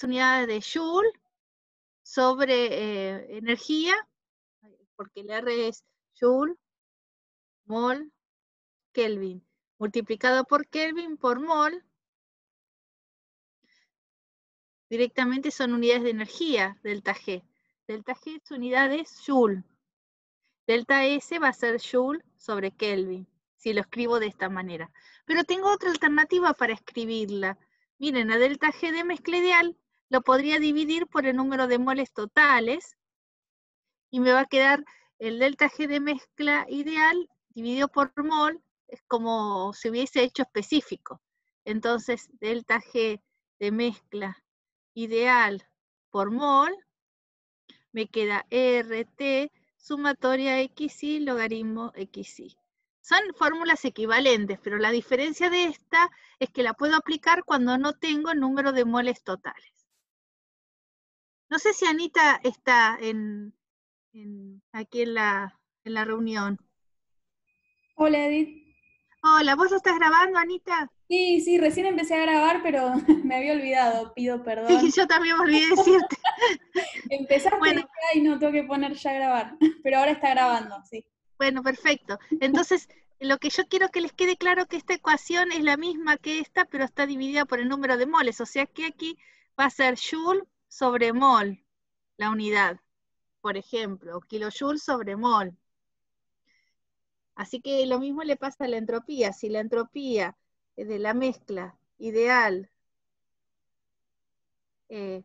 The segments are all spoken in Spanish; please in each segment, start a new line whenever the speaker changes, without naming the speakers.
unidades de Joule sobre energía, porque el R es Joule, mol, Kelvin, multiplicado por Kelvin por mol, directamente son unidades de energía, delta G. Delta G es unidades Joule. Delta S va a ser Joule sobre Kelvin, si lo escribo de esta manera. Pero tengo otra alternativa para escribirla. Miren, a delta G de mezcla ideal lo podría dividir por el número de moles totales y me va a quedar el delta G de mezcla ideal dividido por mol, es como si hubiese hecho específico. Entonces, delta G de mezcla ideal por mol, me queda RT sumatoria XY logaritmo XY. Son fórmulas equivalentes, pero la diferencia de esta es que la puedo aplicar cuando no tengo el número de moles totales. No sé si Anita está aquí en la reunión.
Hola, Edith.
Hola, ¿vos lo estás grabando, Anita?
Sí, sí, recién empecé a grabar, pero me había olvidado, pido
Sí,
perdón.
yo también me olvidé decirte.
Empezaste y
Bueno,
dije, ay, no, tengo que poner ya a grabar, pero ahora está grabando, sí.
bueno, perfecto. Entonces, lo que yo quiero que les quede claro que esta ecuación es la misma que esta, pero está dividida por el número de moles. O sea que aquí va a ser Joule sobre mol, la unidad, por ejemplo, o kilojoule sobre mol. Así que lo mismo le pasa a la entropía. Si la entropía de la mezcla ideal,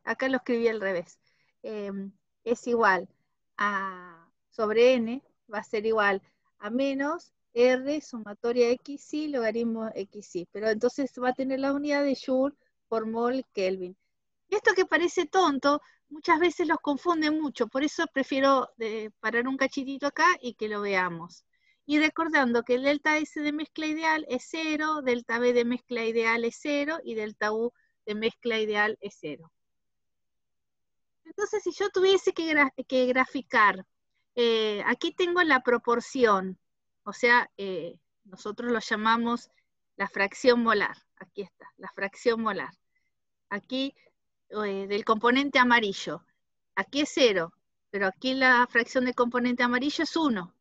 acá lo escribí al revés, es igual a sobre n, va a ser igual a menos R sumatoria XY logaritmo XY. Pero entonces va a tener la unidad de Joule por mol Kelvin. Esto que parece tonto, muchas veces los confunde mucho, por eso prefiero parar un cachitito acá y que lo veamos. Y recordando que el delta S de mezcla ideal es 0, delta B de mezcla ideal es 0 y delta U de mezcla ideal es 0. Entonces, si yo tuviese que graficar, aquí tengo la proporción, o sea, nosotros lo llamamos la fracción molar. Aquí está, la fracción molar. Aquí del componente amarillo. Aquí es 0, pero aquí la fracción del componente amarillo es 1.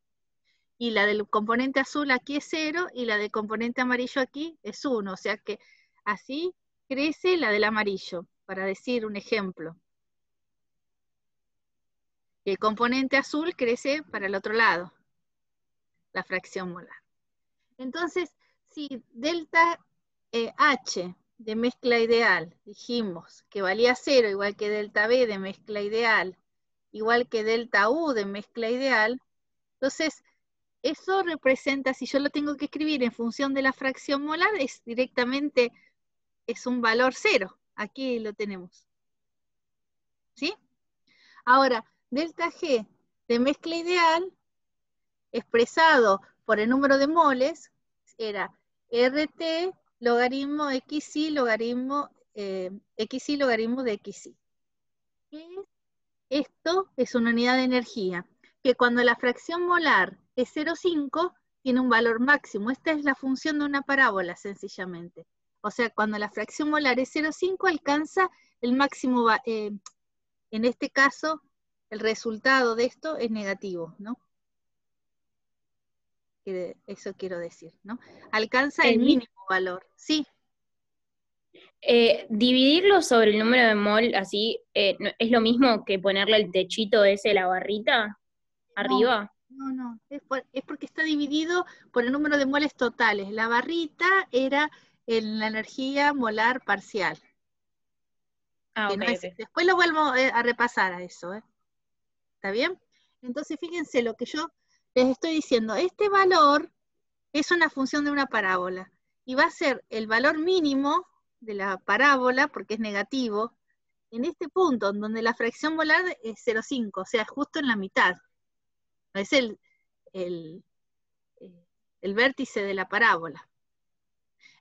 Y la del componente azul aquí es 0 y la del componente amarillo aquí es 1. O sea que así crece la del amarillo, para decir un ejemplo. El componente azul crece para el otro lado, la fracción molar. Entonces, si delta H de mezcla ideal, dijimos que valía 0, igual que delta B de mezcla ideal, igual que delta U de mezcla ideal, entonces eso representa, si yo lo tengo que escribir en función de la fracción molar, es directamente, es un valor 0. Aquí lo tenemos. ¿Sí? Ahora, delta G de mezcla ideal, expresado por el número de moles, era RT logaritmo XY logaritmo XY logaritmo de XY. Esto es una unidad de energía, que cuando la fracción molar es 0,5, tiene un valor máximo. Esta es la función de una parábola, sencillamente. O sea, cuando la fracción molar es 0,5, alcanza el máximo, en este caso, el resultado de esto es negativo, ¿no? Eso quiero decir, ¿no? Alcanza el
Edith,
mínimo valor, sí.
dividirlo sobre el número de mol, así, ¿es lo mismo que ponerle el techito ese, la barrita,
No,
arriba?
no, es porque está dividido por el número de moles totales. La barrita era en la energía molar parcial.
Ah,
Que
ok,
no es,
ok.
después lo vuelvo a repasar a eso, ¿eh? ¿Está bien? Entonces fíjense lo que yo les estoy diciendo. Este valor es una función de una parábola y va a ser el valor mínimo de la parábola, porque es negativo, en este punto, en donde la fracción molar es 0,5, o sea, justo en la mitad. Es el, el vértice de la parábola.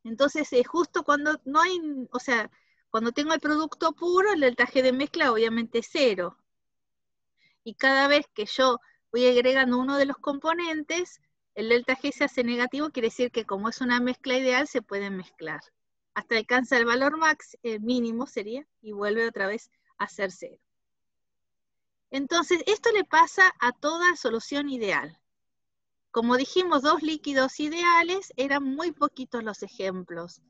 Entonces, justo cuando no hay, o sea, cuando tengo el producto puro, el delta G de mezcla obviamente es 0. Y cada vez que yo voy agregando uno de los componentes, el delta G se hace negativo, quiere decir que como es una mezcla ideal, se pueden mezclar. hasta alcanza el valor mínimo sería, y vuelve otra vez a ser 0. Entonces, esto le pasa a toda solución ideal. Como dijimos, 2 líquidos ideales, eran muy poquitos los ejemplos.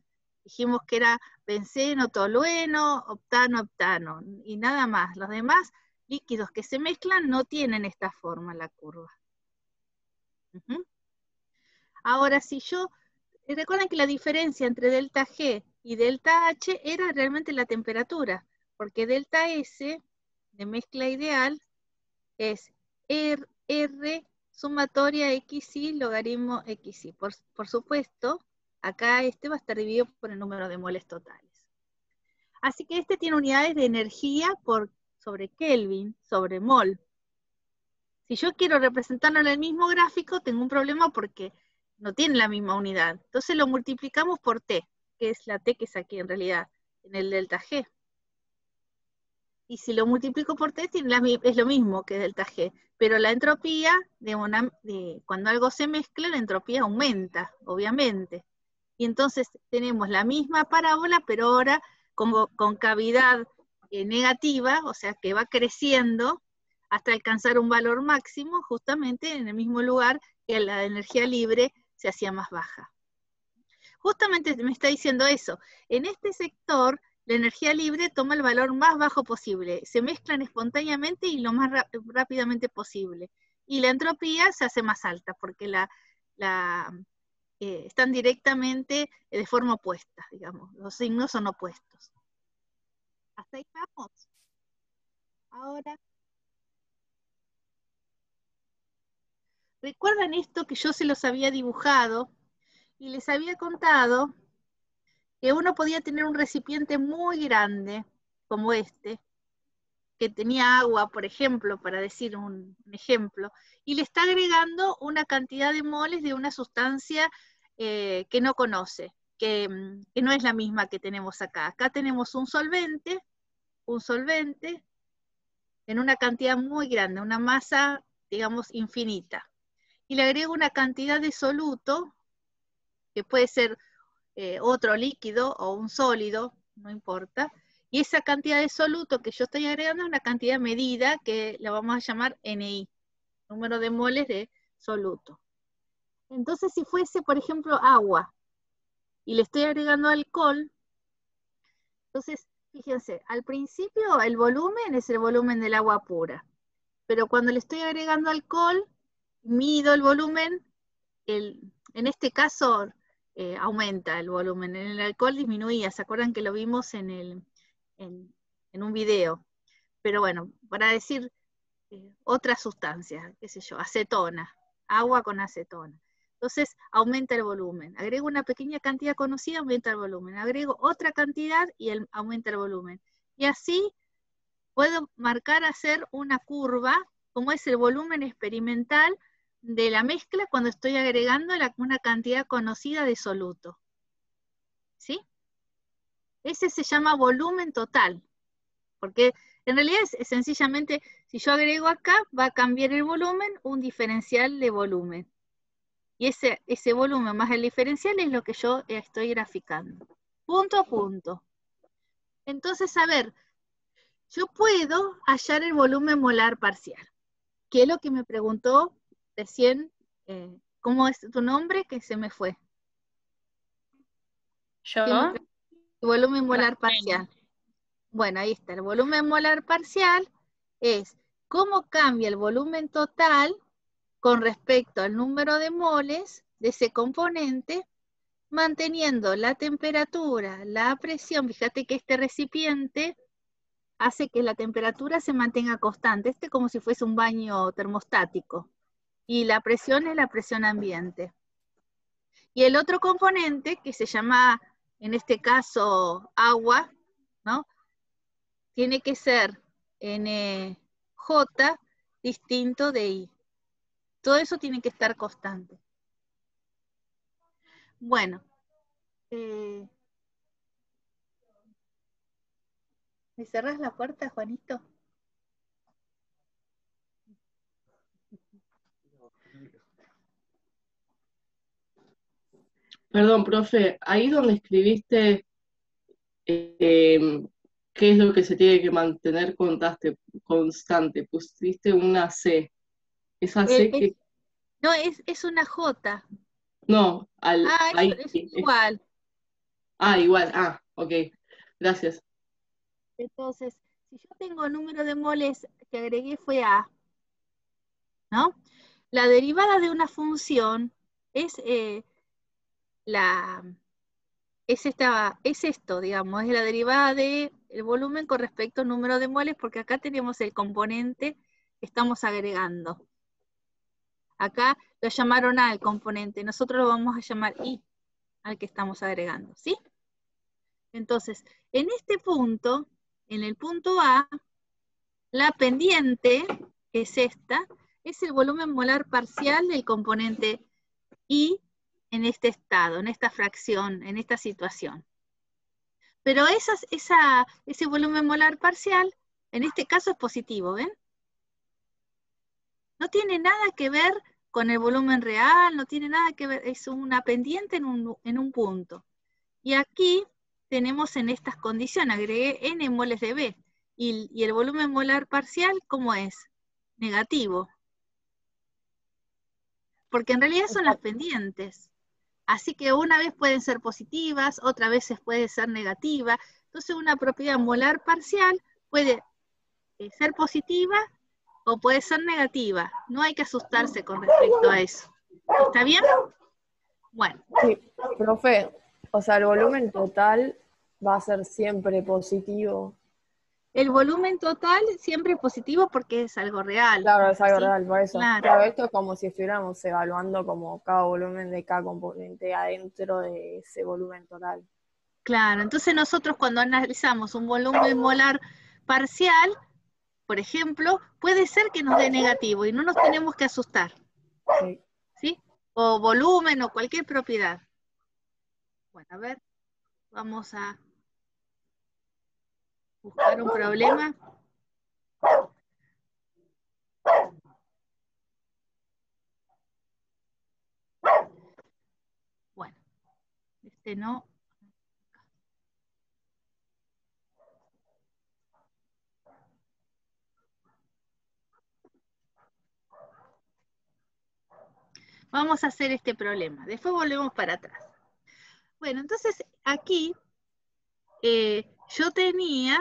Dijimos que era benceno, tolueno, octano, octano, y nada más. Los demás líquidos que se mezclan no tienen esta forma, la curva. Ahora, si yo, recuerden que la diferencia entre delta G y delta H era realmente la temperatura, porque delta S de mezcla ideal es R sumatoria XY logaritmo XY. Por supuesto, acá este va a estar dividido por el número de moles totales. Así que este tiene unidades de energía sobre Kelvin, sobre mol. Si yo quiero representarlo en el mismo gráfico, tengo un problema porque no tiene la misma unidad. Entonces lo multiplicamos por T, que es la T que saqué en realidad, en el delta G. Y si lo multiplico por T, es lo mismo que delta G. Pero la entropía, cuando algo se mezcla, la entropía aumenta, obviamente. Y entonces tenemos la misma parábola, pero ahora con cavidad negativa, o sea que va creciendo hasta alcanzar un valor máximo, justamente en el mismo lugar que la energía libre se hacía más baja. Justamente me está diciendo eso. En este sector, la energía libre toma el valor más bajo posible. Se mezclan espontáneamente y lo más rápidamente posible. Y la entropía se hace más alta, porque están directamente de forma opuesta, digamos. Los signos son opuestos. ¿Hasta ahí vamos? Ahora, ¿recuerdan esto que yo se los había dibujado y les había contado que uno podía tener un recipiente muy grande, como este, que tenía agua, por ejemplo, para decir un ejemplo, y le está agregando una cantidad de moles de una sustancia que no conoce, que no es la misma que tenemos acá. Acá tenemos un solvente en una cantidad muy grande, una masa, digamos, infinita. Y le agrego una cantidad de soluto, que puede ser otro líquido o un sólido, no importa, y esa cantidad de soluto que yo estoy agregando es una cantidad medida que la vamos a llamar NI, número de moles de soluto. Entonces, si fuese, por ejemplo, agua, y le estoy agregando alcohol, entonces, fíjense, al principio el volumen es el volumen del agua pura, pero cuando le estoy agregando alcohol, mido el volumen, en este caso aumenta el volumen, en el alcohol disminuía, ¿se acuerdan que lo vimos en un video? Pero bueno, para decir otra sustancia, qué sé yo, acetona, agua con acetona. Entonces aumenta el volumen. Agrego una pequeña cantidad conocida, aumenta el volumen. Agrego otra cantidad y aumenta el volumen. Y así puedo hacer una curva, como es el volumen experimental de la mezcla cuando estoy agregando una cantidad conocida de soluto. ¿Sí? Ese se llama volumen total, porque en realidad es sencillamente, si yo agrego acá, va a cambiar el volumen, un diferencial de volumen. Y ese volumen más el diferencial es lo que yo estoy graficando. Punto a punto. Entonces, a ver, yo puedo hallar el volumen molar parcial, que es lo que me preguntó recién. ¿Cómo es tu nombre? Que se me fue.
¿Yo?
El volumen molar parcial. Bueno, ahí está. El volumen molar parcial es cómo cambia el volumen total con respecto al número de moles de ese componente, manteniendo la temperatura, la presión. Fíjate que este recipiente hace que la temperatura se mantenga constante. Este es como si fuese un baño termostático. Y la presión es la presión ambiente. Y el otro componente, que se llama, en este caso, agua, ¿no? Tiene que ser NJ distinto de I. Todo eso tiene que estar constante. Bueno. ¿Me cerrás la puerta, Juanito?
Perdón, profe, ahí donde escribiste ¿qué es lo que se tiene que mantener constante? Pusiste una C. Esa C que...
No, es una J.
No, ahí.
Es igual.
Igual. Ok. Gracias.
Entonces, si yo tengo número de moles que agregué fue A, ¿no? La derivada de una función es esto, digamos, es la derivada del volumen con respecto al número de moles, porque acá tenemos el componente que estamos agregando. Acá lo llamaron A el componente, nosotros lo vamos a llamar I al que estamos agregando, ¿sí? Entonces, en este punto, en el punto A, la pendiente, que es esta, es el volumen molar parcial del componente I en este estado, en esta fracción, en esta situación. Pero ese volumen molar parcial, en este caso es positivo, ¿ven? No tiene nada que ver con el volumen real, no tiene nada que ver, es una pendiente en un punto. Y aquí tenemos en estas condiciones, agregué n moles de B, y el volumen molar parcial, ¿cómo es? Negativo. Porque en realidad son las pendientes. Así que una vez pueden ser positivas, otra vez puede ser negativa. Entonces una propiedad molar parcial puede ser positiva o puede ser negativa. No hay que asustarse con respecto a eso. ¿Está bien? Bueno.
Sí, profe, o sea, el volumen total va a ser siempre positivo.
El volumen total siempre es positivo porque es algo real.
Claro, es algo
¿sí?
real, por eso.
Claro.
Claro, esto es como si estuviéramos evaluando como cada volumen de cada componente adentro de ese volumen total.
Claro, entonces nosotros cuando analizamos un volumen molar parcial, por ejemplo, puede ser que nos dé negativo y no nos tenemos que asustar.
Sí.
¿Sí? O volumen o cualquier propiedad. Bueno, a ver, vamos a buscar un problema. Bueno, este no. Vamos a hacer este problema. Después volvemos para atrás. Bueno, entonces aquí yo tenía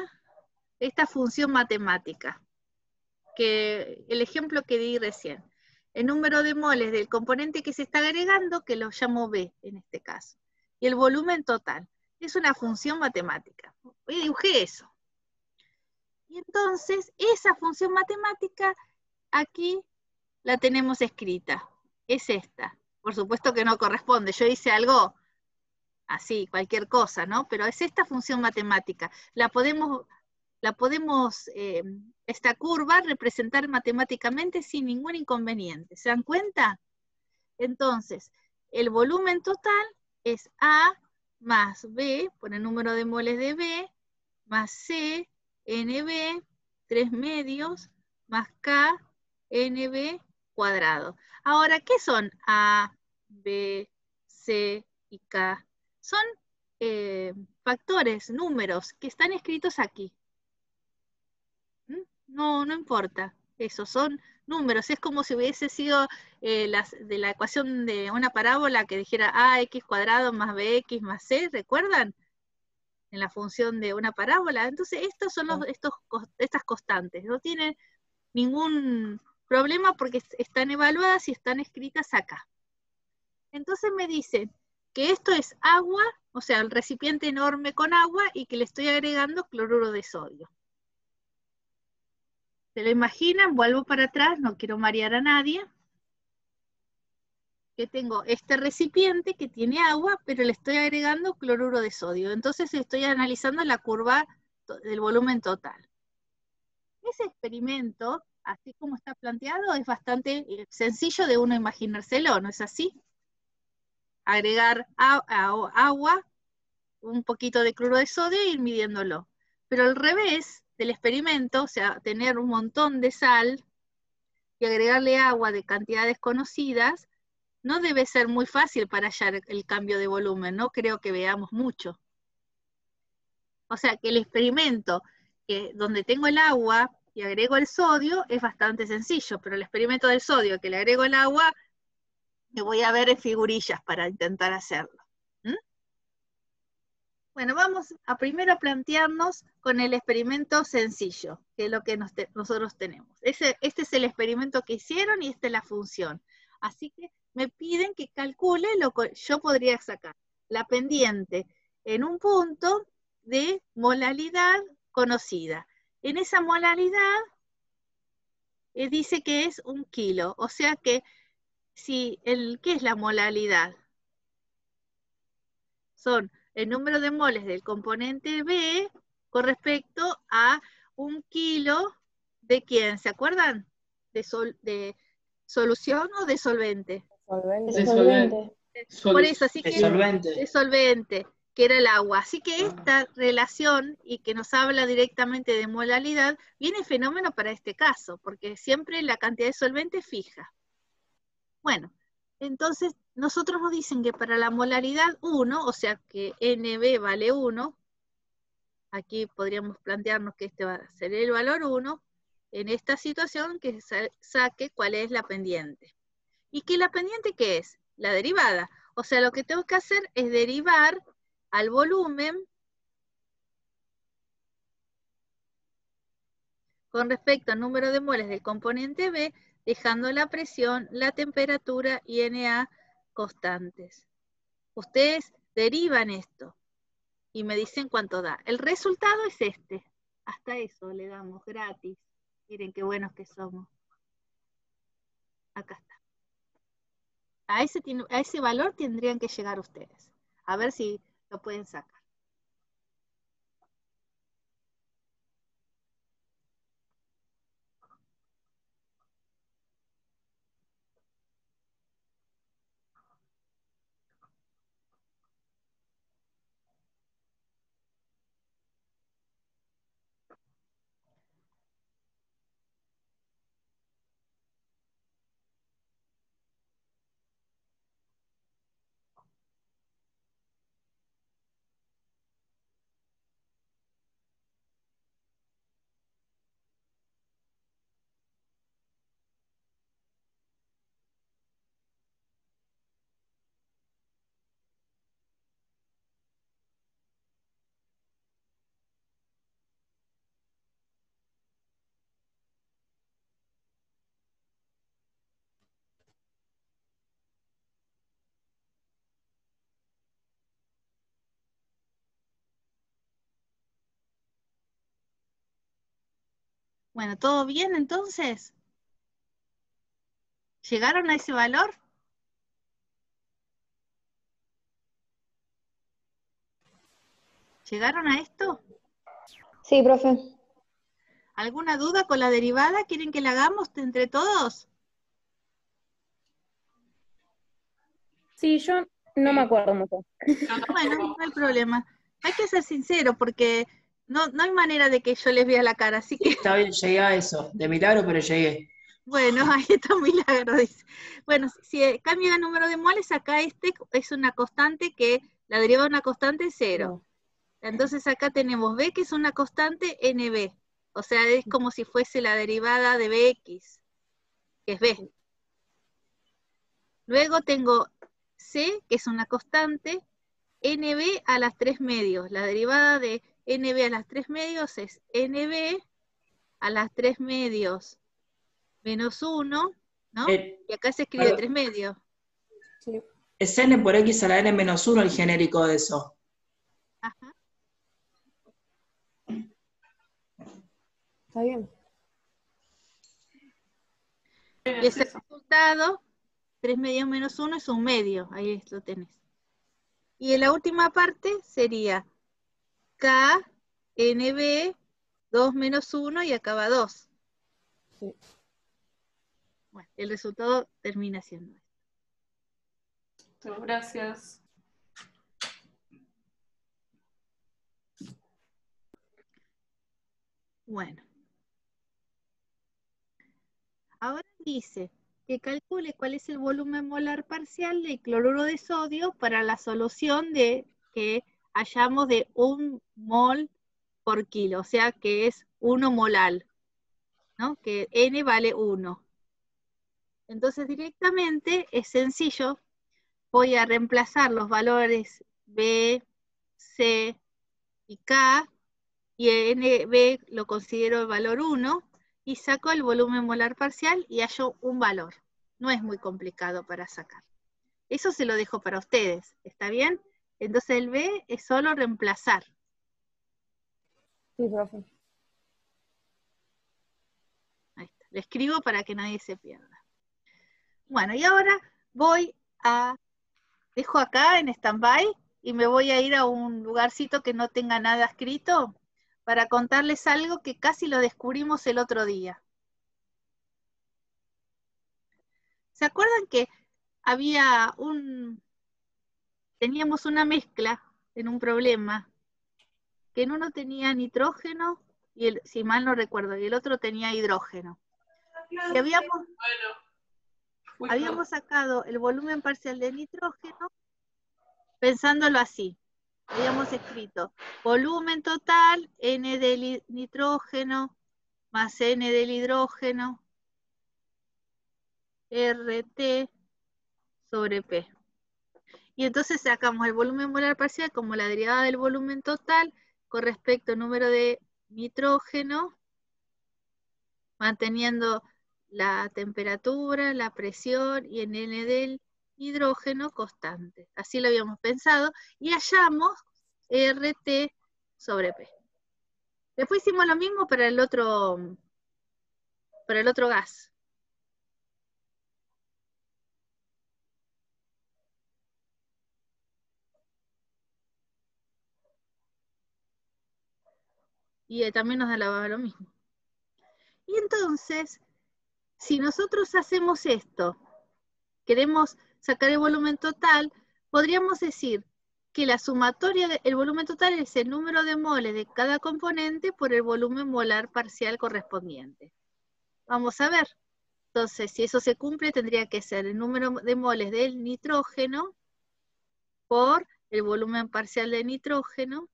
esta función matemática, que el ejemplo que di recién. El número de moles del componente que se está agregando, que lo llamo B en este caso. Y el volumen total. Es una función matemática. Hoy dibujé eso. Y entonces, esa función matemática, aquí la tenemos escrita. Es esta. Por supuesto que no corresponde. Yo hice algo así, cualquier cosa, ¿no? Pero es esta función matemática. La podemos esta curva, representar matemáticamente sin ningún inconveniente. ¿Se dan cuenta? Entonces, el volumen total es A más B, por el número de moles de B, más C, NB, 3 medios, más K, NB cuadrado. Ahora, ¿qué son A, B, C y K? Son factores, números, que están escritos aquí. No importa, esos son números, es como si hubiese sido de la ecuación de una parábola que dijera ax cuadrado más bx más c, ¿recuerdan? En la función de una parábola. Entonces estos son estas constantes, no tienen ningún problema porque están evaluadas y están escritas acá. Entonces me dicen que esto es agua, o sea, el recipiente enorme con agua y que le estoy agregando cloruro de sodio. ¿Se lo imaginan? Vuelvo para atrás, no quiero marear a nadie. Que tengo este recipiente que tiene agua, pero le estoy agregando cloruro de sodio. Entonces estoy analizando la curva del volumen total. Ese experimento, así como está planteado, es bastante sencillo de uno imaginárselo, ¿no es así? Agregar agua, un poquito de cloruro de sodio e ir midiéndolo. Pero al revés del experimento, o sea, tener un montón de sal y agregarle agua de cantidades conocidas, no debe ser muy fácil para hallar el cambio de volumen, no creo que veamos mucho. O sea que el experimento donde tengo el agua y agrego el sodio es bastante sencillo, pero el experimento del sodio que le agrego el agua, me voy a ver en figurillas para intentar hacerlo. Bueno, vamos a primero plantearnos con el experimento sencillo, que es lo que nosotros tenemos. Este es el experimento que hicieron y esta es la función. Así que me piden que calcule lo que yo podría sacar. La pendiente en un punto de molaridad conocida. En esa molaridad dice que es 1 kilo. O sea que, ¿qué es la molaridad? Son el número de moles del componente B con respecto a 1 kilo de ¿quién? ¿Se acuerdan? ¿De solución o de solvente?
Solvente.
Solvente.
Por eso, así que
solvente.
de solvente, que era el agua. Así que esta relación, y que nos habla directamente de molaridad, viene fenómeno para este caso, porque siempre la cantidad de solvente es fija. Bueno, entonces nosotros nos dicen que para la molaridad 1, o sea que NB vale 1, aquí podríamos plantearnos que este va a ser el valor 1, en esta situación que saque cuál es la pendiente. ¿Y que la pendiente qué es? La derivada. O sea, lo que tengo que hacer es derivar al volumen con respecto al número de moles del componente B, dejando la presión, la temperatura y Na constantes. Ustedes derivan esto y me dicen cuánto da. El resultado es este. Hasta eso le damos gratis. Miren qué buenos que somos. Acá está. A ese valor tendrían que llegar ustedes. A ver si lo pueden sacar. Bueno, ¿todo bien entonces? ¿Llegaron a ese valor? ¿Llegaron a esto?
Sí, profe.
¿Alguna duda con la derivada? ¿Quieren que la hagamos entre todos?
Sí, yo no me acuerdo mucho.
Bueno, no hay problema. Hay que ser sincero porque no hay manera de que yo les vea la cara, así que
Está bien, llegué a eso. De milagro, pero llegué.
bueno, ahí está un milagro, dice. Bueno, si cambia el número de moles, acá este es una constante que la derivada de una constante es 0. Entonces acá tenemos B, que es una constante NB. O sea, es como si fuese la derivada de BX, que es B. Luego tengo C, que es una constante, NB a las 3 medios. La derivada de NB a las 3 medios es NB a las 3 medios menos 1, ¿no? Y acá se escribe 3 medios.
Sí.
Es n por x a la n menos 1 el genérico de eso.
Ajá.
Está bien.
Y ese resultado, 3 medios menos 1 es 1 medio. Ahí lo tenés. Y en la última parte sería K, NB, 2 menos 1 y acá va 2.
Sí.
Bueno, el resultado termina siendo esto.
Gracias.
Bueno. Ahora dice que calcule cuál es el volumen molar parcial de cloruro de sodio para la solución que hallamos de 1 mol por kilo, o sea que es 1 molar, ¿no? Que N vale 1. Entonces directamente es sencillo, voy a reemplazar los valores B, C y K, y NB lo considero el valor 1, y saco el volumen molar parcial y hallo un valor. No es muy complicado para sacar. Eso se lo dejo para ustedes, ¿está bien? Entonces el B es solo reemplazar.
Sí, profe.
Ahí está. Le escribo para que nadie se pierda. Bueno, y ahora dejo acá en stand-by y me voy a ir a un lugarcito que no tenga nada escrito para contarles algo que casi lo descubrimos el otro día. ¿Se acuerdan que teníamos una mezcla en un problema, que en uno tenía nitrógeno, y si mal no recuerdo, y el otro tenía hidrógeno? Y habíamos sacado el volumen parcial de nitrógeno pensándolo así. Habíamos escrito volumen total, N del nitrógeno, más N del hidrógeno, RT sobre P. Y entonces sacamos el volumen molar parcial como la derivada del volumen total con respecto al número de nitrógeno, manteniendo la temperatura, la presión y el N del hidrógeno constante. Así lo habíamos pensado y hallamos RT sobre P. Después hicimos lo mismo para el otro gas. Y también nos daba lo mismo. Y entonces, si nosotros hacemos esto, queremos sacar el volumen total, podríamos decir que la sumatoria del volumen total es el número de moles de cada componente por el volumen molar parcial correspondiente. Vamos a ver. Entonces, si eso se cumple, tendría que ser el número de moles del nitrógeno por el volumen parcial de nitrógeno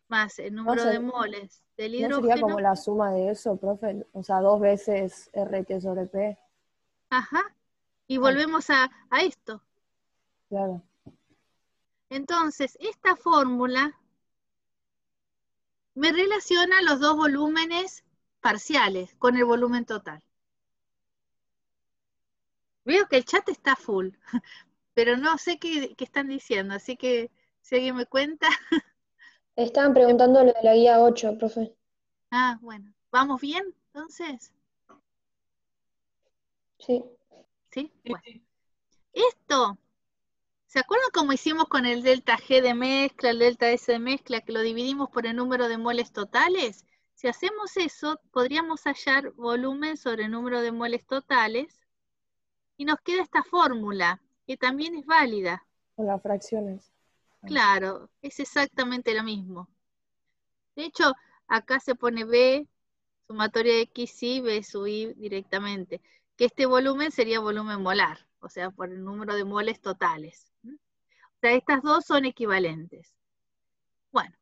más el número de moles del
¿No
hidrógeno.
sería como la suma de eso, profe? O sea, 2 veces RT sobre P.
Ajá. Y volvemos a esto.
Claro.
Entonces, esta fórmula me relaciona los dos volúmenes parciales con el volumen total. Veo que el chat está full, pero no sé qué están diciendo, así que si alguien me cuenta.
Estaban preguntando lo de la guía 8, profe.
Ah, bueno. ¿Vamos bien, entonces?
Sí.
¿Sí? Bueno. Esto, ¿se acuerdan cómo hicimos con el delta G de mezcla, el delta S de mezcla, que lo dividimos por el número de moles totales? Si hacemos eso, podríamos hallar volumen sobre el número de moles totales, y nos queda esta fórmula, que también es válida.
Con las fracciones.
Claro, es exactamente lo mismo. De hecho, acá se pone B, sumatoria de X y B sub I directamente, que este volumen sería volumen molar, o sea, por el número de moles totales. O sea, estas dos son equivalentes. Bueno,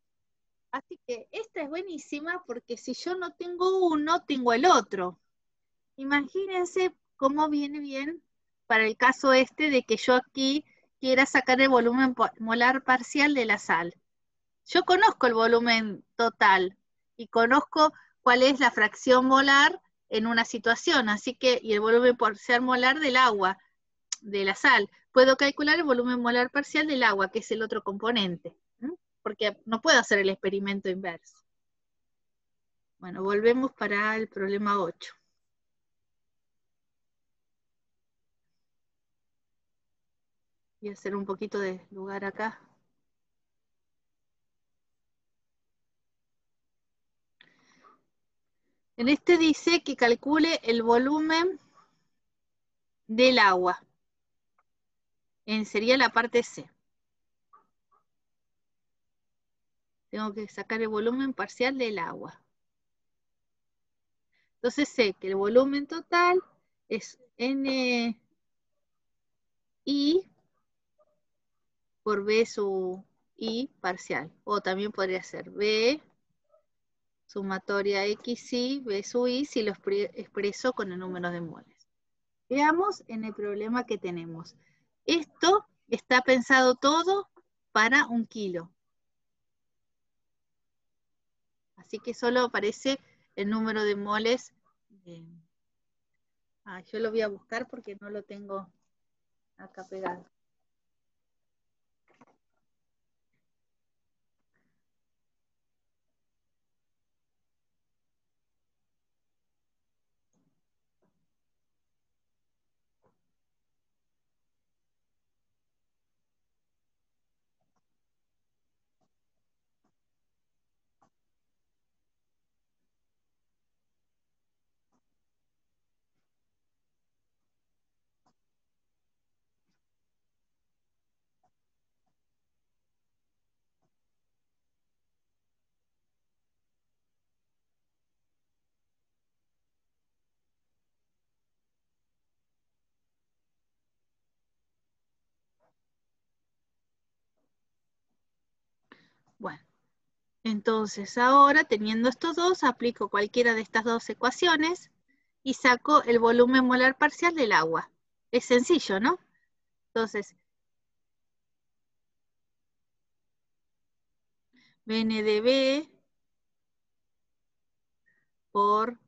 así que esta es buenísima porque si yo no tengo uno, tengo el otro. Imagínense cómo viene bien para el caso este de que yo aquí quiera sacar el volumen molar parcial de la sal. Yo conozco el volumen total y conozco cuál es la fracción molar en una situación, así que, y el volumen parcial molar del agua, de la sal. Puedo calcular el volumen molar parcial del agua, que es el otro componente, porque no puedo hacer el experimento inverso. Bueno, volvemos para el problema 8. Voy a hacer un poquito de lugar acá. En este dice que calcule el volumen del agua. Sería la parte C. Tengo que sacar el volumen parcial del agua. Entonces sé que el volumen total es NI por B sub I parcial. O también podría ser B Sumatoria XY, B sub I, si lo expreso con el número de moles. Veamos en el problema que tenemos. Esto está pensado todo para 1 kilo. Así que solo aparece el número de moles. Yo lo voy a buscar porque no lo tengo acá pegado. Bueno, entonces ahora teniendo estos dos, aplico cualquiera de estas dos ecuaciones y saco el volumen molar parcial del agua. Es sencillo, ¿no? Entonces, BNDB por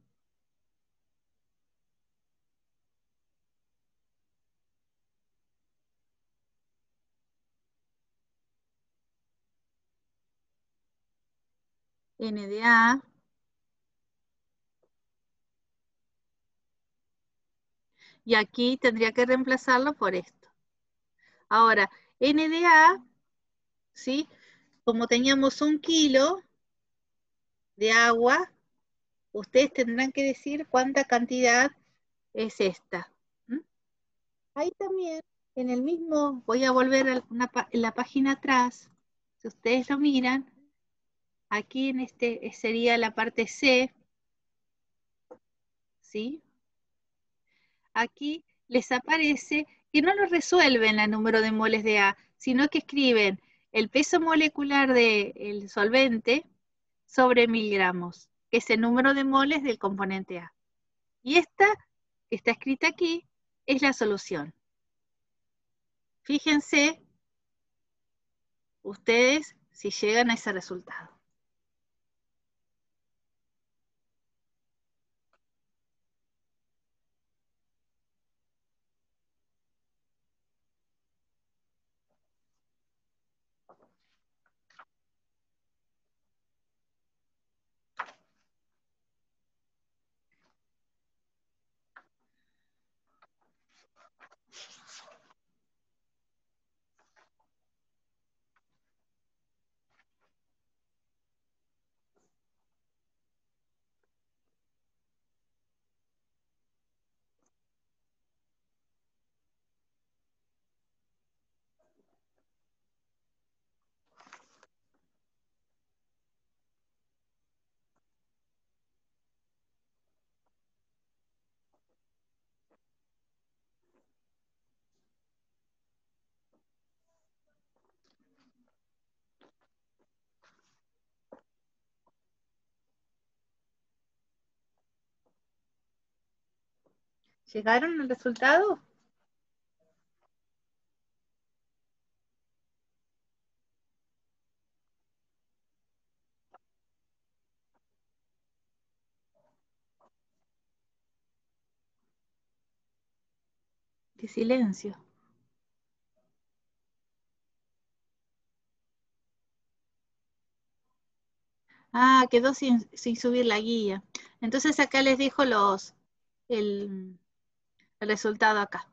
NDA y aquí tendría que reemplazarlo por esto. Ahora, NDA, ¿sí? Como teníamos 1 kilo de agua, ustedes tendrán que decir cuánta cantidad es esta. Ahí también, en el mismo, voy a volver a la página atrás, si ustedes lo miran, aquí en este sería la parte C, ¿sí? Aquí les aparece que no lo resuelven el número de moles de A, sino que escriben el peso molecular del solvente sobre 1000 gramos, que es el número de moles del componente A. Y esta, que está escrita aquí, es la solución. Fíjense ustedes si llegan a ese resultado. ¿Llegaron al resultado? ¡Qué silencio! Ah, quedó sin subir la guía. Entonces acá les dejo el resultado acá.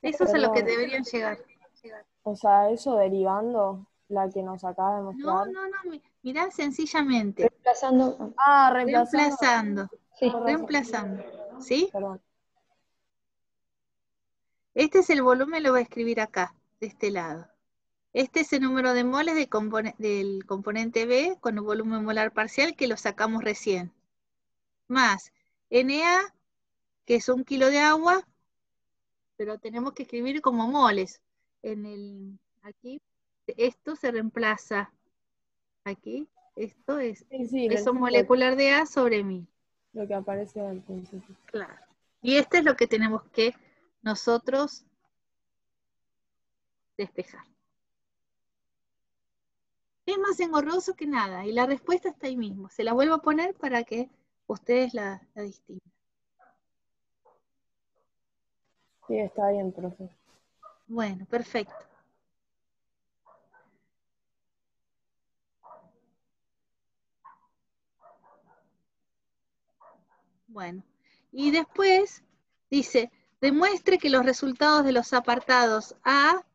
Eso es a lo que
Perdón.
deberían llegar.
O sea, eso derivando, la que nos acaba de mostrar.
No, mirá sencillamente.
Reemplazando.
Ah, reemplazando.
Reemplazando.
Sí.
Reemplazando. ¿Sí?
Perdón.
Este es el volumen, lo voy a escribir acá, de este lado. Este es el número de moles del componente B con el volumen molar parcial que lo sacamos recién. Más Na, que es 1 kilo de agua, pero tenemos que escribir como moles. Aquí, esto se reemplaza. Aquí, esto es
Sí,
peso molecular de A sobre 1000.
lo que aparece al principio.
Claro. Y este es lo que tenemos que nosotros despejar. Es más engorroso que nada, y la respuesta está ahí mismo. Se la vuelvo a poner para que ustedes la distingan.
Sí, está bien, profe.
Bueno, perfecto. Bueno, y después dice, demuestre que los resultados de los apartados A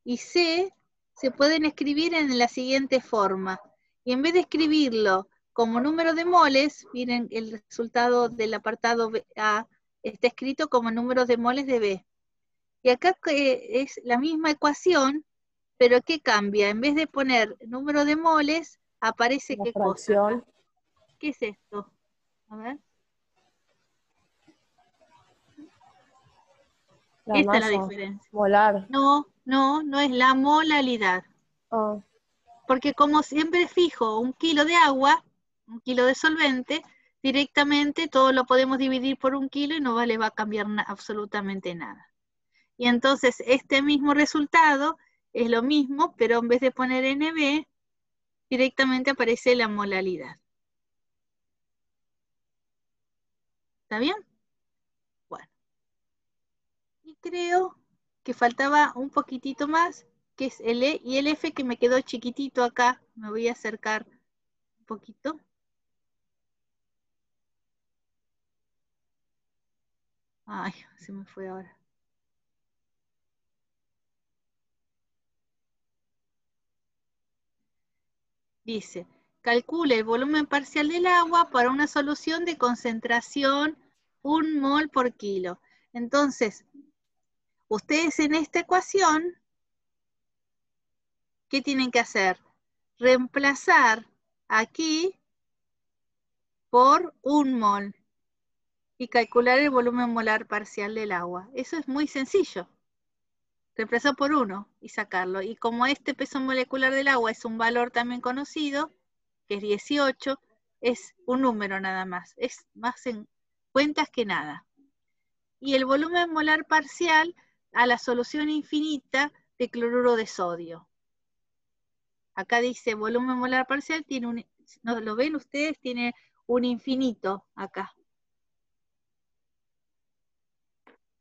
y C se pueden escribir en la siguiente forma. Y en vez de escribirlo como número de moles, miren, el resultado del apartado A está escrito como número de moles de B. Y acá es la misma ecuación, pero ¿qué cambia? En vez de poner número de moles, aparece
La
¿qué
fracción.
cosa? ¿Qué es esto? A ver.
La
Esta es la
masa
diferencia.
molar.
No es la molalidad.
Ah,
Porque como siempre fijo 1 kilo de agua, 1 kilo de solvente, directamente todo lo podemos dividir por 1 kilo y no le va a cambiar absolutamente nada. Y entonces este mismo resultado es lo mismo, pero en vez de poner NB, directamente aparece la molalidad. ¿Está bien? Bueno. Y creo que faltaba un poquitito más, que es el E y el F, que me quedó chiquitito acá. Me voy a acercar un poquito. Ay, se me fue ahora. Dice, calcule el volumen parcial del agua para una solución de concentración 1 mol por kilo. Entonces, ustedes en esta ecuación, ¿qué tienen que hacer? Reemplazar aquí por 1 mol y calcular el volumen molar parcial del agua. Eso es muy sencillo. Reemplazar por 1 y sacarlo. Y como este peso molecular del agua es un valor también conocido, que es 18, es un número nada más. Es más en cuentas que nada. Y el volumen molar parcial a la solución infinita de cloruro de sodio. Acá dice volumen molar parcial, tiene un, ¿no lo ven ustedes? Tiene un infinito acá.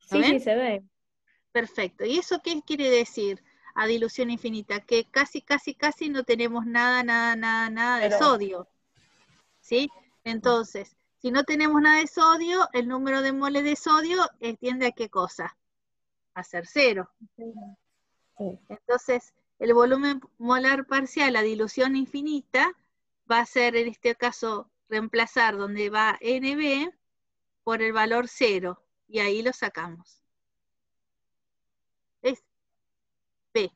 ¿Lo ven?
Sí, se ve.
Perfecto. ¿Y eso qué quiere decir a dilución infinita? Que casi no tenemos nada de sodio. ¿Sí? Entonces, si no tenemos nada de sodio, el número de moles de sodio tiende a ¿qué cosa? A ser 0.
sí.
Entonces, el volumen molar parcial a dilución infinita va a ser, en este caso, reemplazar donde va NB por el valor 0. Y ahí lo sacamos. Es B.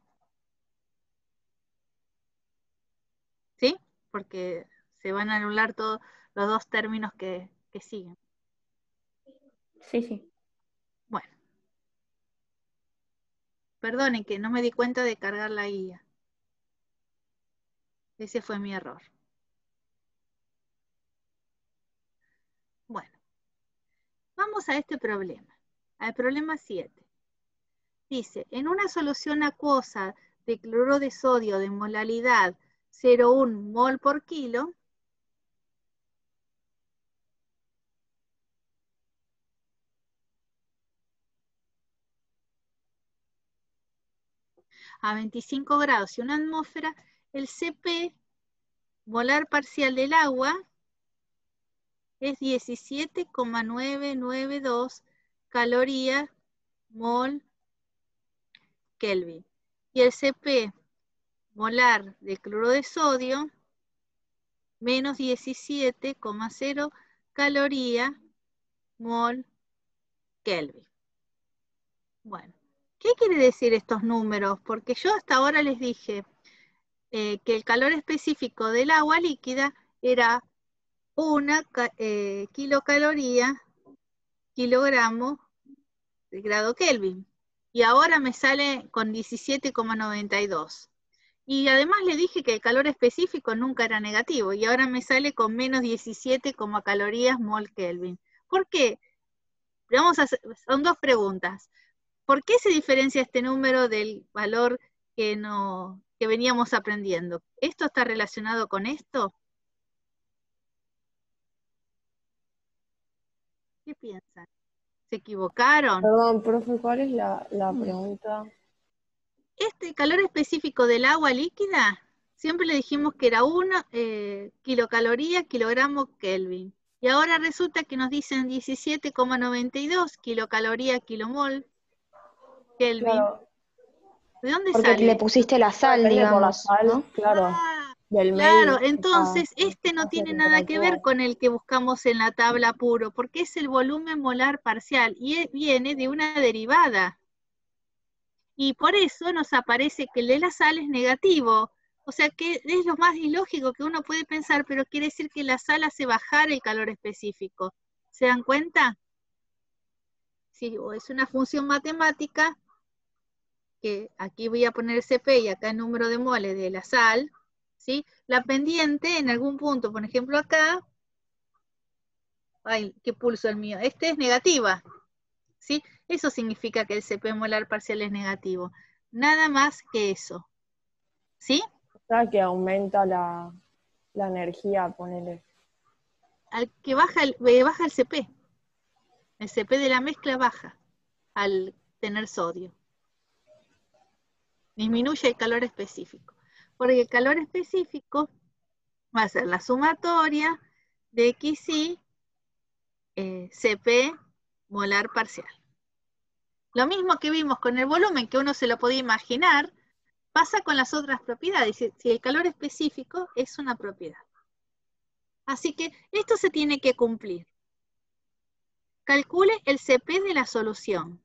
¿Sí? Porque se van a anular todos los dos términos que siguen.
Sí.
Bueno. Perdonen que no me di cuenta de cargar la guía. Ese fue mi error. Bueno. Vamos a este problema. Al problema 7. Dice, en una solución acuosa de cloruro de sodio de molalidad 0,1 mol por kilo, a 25 grados y una atmósfera, el CP molar parcial del agua es 17,992 calorías mol Kelvin. Y el CP molar de cloruro de sodio, menos 17,0 calorías mol Kelvin. Bueno, ¿Qué quiere decir estos números? Porque yo hasta ahora les dije que el calor específico del agua líquida era 1 kilocaloría, kilogramo de grado Kelvin. Y ahora me sale con 17,92. Y además le dije que el calor específico nunca era negativo, y ahora me sale con menos 17 calorías mol Kelvin. ¿Por qué? Vamos a hacer, son dos preguntas. ¿Por qué se diferencia este número del valor que veníamos aprendiendo? ¿Esto está relacionado con esto? ¿Qué piensan? ¿Se equivocaron?
Perdón, profe, ¿cuál es la pregunta?
Este calor específico del agua líquida, siempre le dijimos que era 1 kilocaloría, kilogramo Kelvin. Y ahora resulta que nos dicen 17,92 kilocaloría, kilomol Kelvin.
Claro,
¿De dónde
Porque
sale?
le pusiste la sal,
depende por la
digamos,
sal,
¿no?
claro,
Ah,
del
claro,
medio.
entonces este no
hace
tiene nada que ver
interactúa.
con el que buscamos en la tabla puro, porque es el volumen molar parcial y viene de una derivada. Y por eso nos aparece que el de la sal es negativo. O sea que es lo más ilógico que uno puede pensar, pero quiere decir que la sal hace bajar el calor específico. ¿Se dan cuenta? Sí, o es una función matemática, que aquí voy a poner CP y acá el número de moles de la sal, ¿sí? La pendiente en algún punto, por ejemplo acá, ay, qué pulso el mío, este es negativa, ¿sí? Eso significa que el CP molar parcial es negativo. Nada más que eso, ¿sí?
O sea, que aumenta la energía, ponele.
Al que baja el CP. El CP de la mezcla baja al tener sodio. Disminuye el calor específico. Porque el calor específico va a ser la sumatoria de XY CP molar parcial. Lo mismo que vimos con el volumen, que uno se lo podía imaginar, pasa con las otras propiedades. Si el calor específico es una propiedad. Así que esto se tiene que cumplir. Calcule el CP de la solución.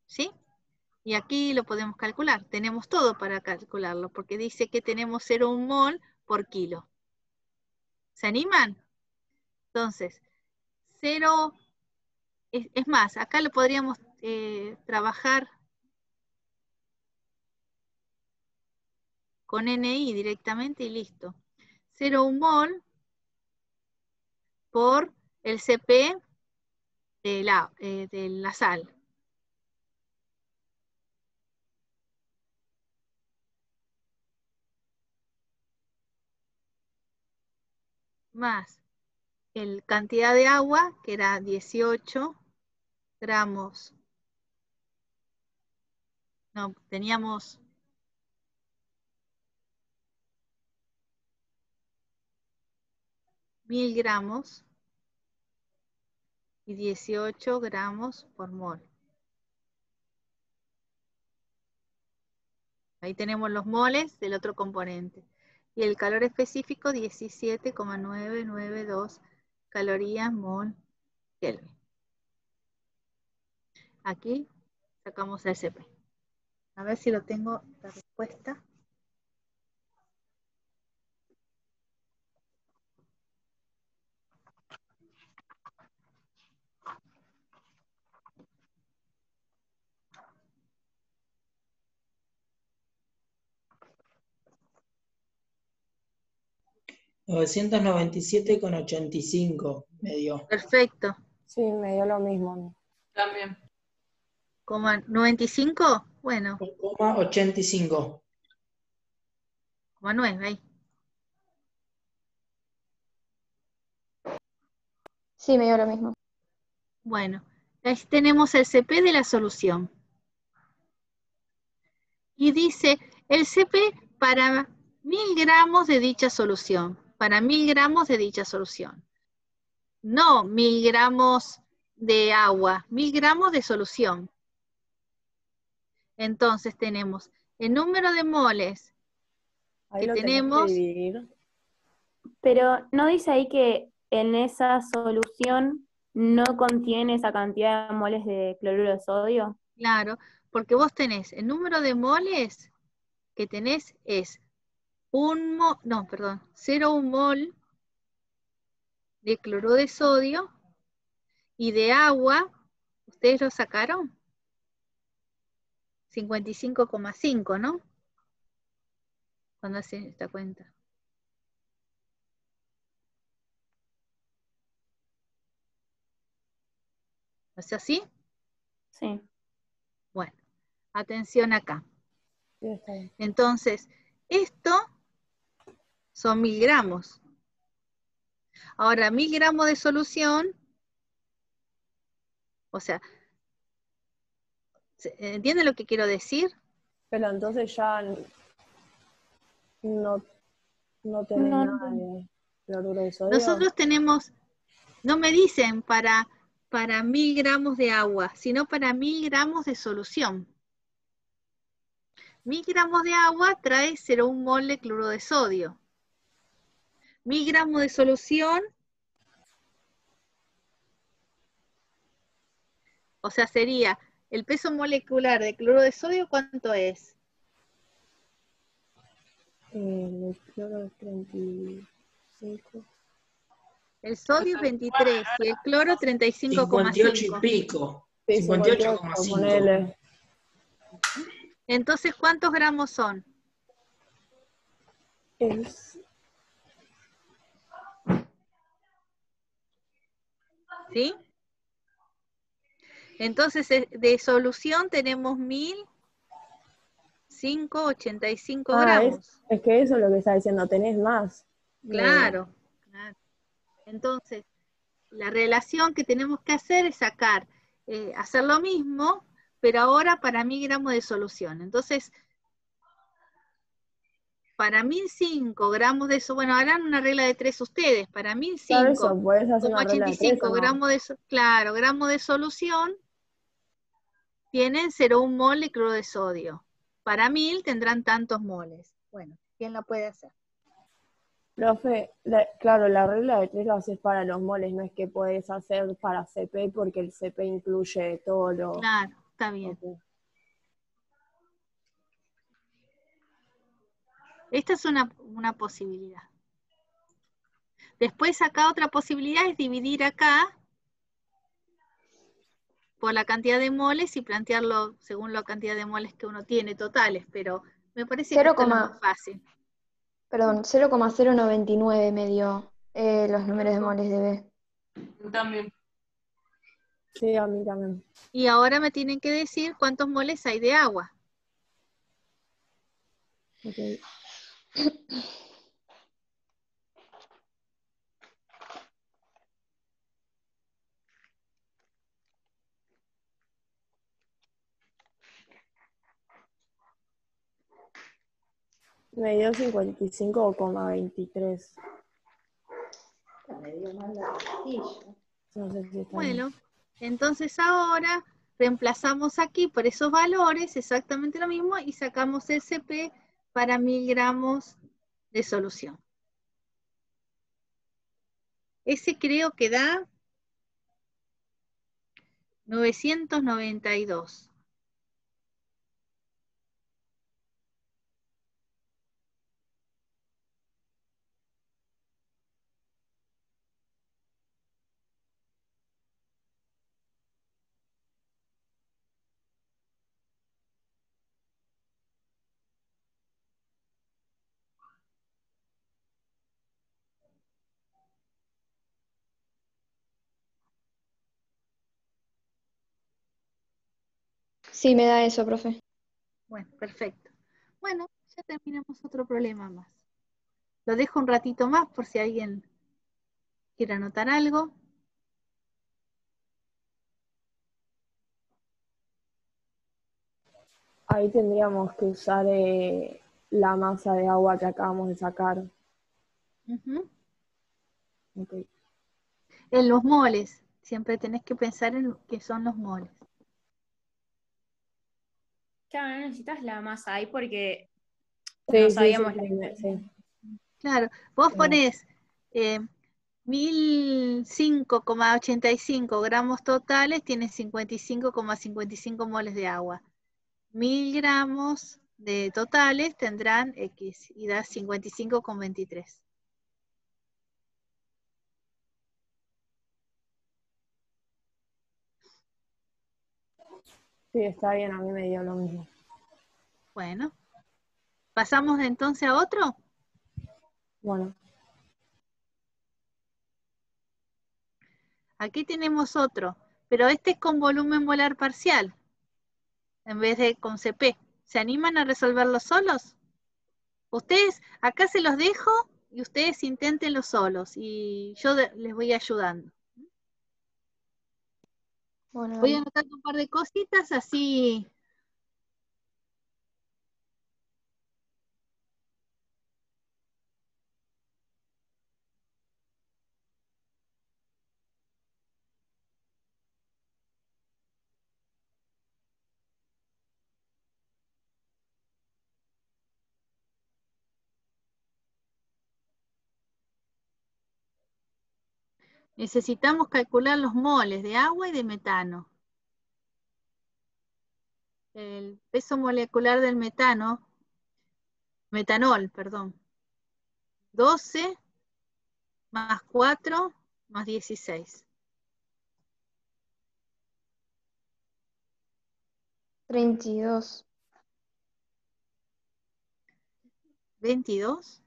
¿Sí? Y aquí lo podemos calcular. Tenemos todo para calcularlo, porque dice que tenemos 0,1 mol por kilo. ¿Se animan? Entonces, 0, es más, acá lo podríamos trabajar con NI directamente y listo. 0,1 mol por el CP de la sal. Más el cantidad de agua, que era 18 gramos. No, teníamos 1000 gramos y 18 gramos por mol. Ahí tenemos los moles del otro componente. Y el calor específico, 17,992 calorías mol Kelvin. Aquí sacamos el CP. A ver si lo tengo la respuesta.
$997,85 me dio.
Perfecto.
Sí, me dio lo mismo a mí.
También.
¿95? Bueno,
85.
9 ahí.
Sí, me dio lo mismo.
Bueno, ahí tenemos el CP de la solución. Y dice el CP para 1000 gramos de dicha solución. Para 1000 gramos de dicha solución. No 1000 gramos de agua, 1000 gramos de solución. Entonces tenemos el número de moles
Ahí
que
lo tenés que
tenemos.
dividir.
Pero ¿no dice ahí que en esa solución no contiene esa cantidad de moles de cloruro de sodio?
Claro, porque vos tenés, el número de moles que tenés es 0,1 mol de cloruro de sodio y de agua, ¿ustedes lo sacaron? 55,5, ¿no? Cuando hacen esta cuenta. ¿No es así?
Sí.
Bueno, atención acá.
Sí, está bien.
Entonces, esto son 1000 gramos. Ahora, 1000 gramos de solución, o sea, ¿entienden lo que quiero decir?
Pero entonces ya no tenés
No,
nada de cloruro de sodio.
Nosotros tenemos, no me dicen para 1000 gramos de agua, sino para 1000 gramos de solución. 1000 gramos de agua trae 0,1 mol de cloruro de sodio. 1000 gramos de solución, o sea, sería el peso molecular de cloruro de sodio, ¿cuánto es?
El cloro es 35.
El sodio es 23 y el cloro
58 y
35,5.
pico.
Sí, 58,
58,5.
ponele.
Entonces, ¿cuántos gramos son?
Es
¿Sí? Entonces, de solución tenemos 1005,85 gramos.
es que eso es lo que está diciendo, tenés más.
Claro, claro. Entonces, la relación que tenemos que hacer es sacar, hacer lo mismo, pero ahora para 1000 gramos de solución. Entonces, para 1005 gramos de eso, bueno, harán una regla de 3 ustedes, para
Claro, eso,
1005,
podés hacer
como
una regla de 3
85
o no.
gramos de, claro, gramos de solución, tienen 0,1 mol de cloruro de sodio. Para 1000 tendrán tantos moles. Bueno, ¿quién la puede hacer?
Profe, claro, la regla de 3 la haces para los moles, no es que podés hacer para CP porque el CP incluye todo lo...
Claro, está bien.
Ok.
Esta es una posibilidad. Después acá otra posibilidad es dividir acá por la cantidad de moles y plantearlo según la cantidad de moles que uno tiene totales, pero me parece que esto es lo más fácil.
Perdón, 0,099 me dio los números de moles de B.
También.
Sí, a mí también.
Y ahora me tienen que decir cuántos moles hay de agua.
Okay. Me dio 55,23. No sé si está bien.
Bueno, entonces ahora reemplazamos aquí por esos valores exactamente lo mismo y sacamos el CP para 1000 gramos de solución. Ese creo que da 992.
Sí, me da eso, profe.
Bueno, perfecto. Bueno, ya terminamos otro problema más. Lo dejo un ratito más por si alguien quiere anotar algo.
Ahí tendríamos que usar la masa de agua que acabamos de sacar.
Ujú.
Okay.
En los moles, siempre tenés que pensar en lo que son los moles.
Claro, no necesitas la masa ahí porque
Sí,
no
sí,
sabíamos
sí, sí.
Claro, vos ponés 1005,85 gramos totales tiene 55,55 moles de agua. 1000 gramos de totales tendrán X y da 55,23.
Sí, está bien, a mí me dio lo mismo.
Bueno, ¿pasamos entonces a otro?
Bueno,
Aquí tenemos otro, pero este es con volumen molar parcial, en vez de con CP. ¿Se animan a resolverlo solos? Ustedes, acá se los dejo y ustedes inténtenlo solos y yo les voy ayudando.
Bueno,
Voy
dale.
anotando un par de cositas así. Necesitamos calcular los moles de agua y de metano. El peso molecular del metanol, perdón. 12 más 4 más 16.
32.
22.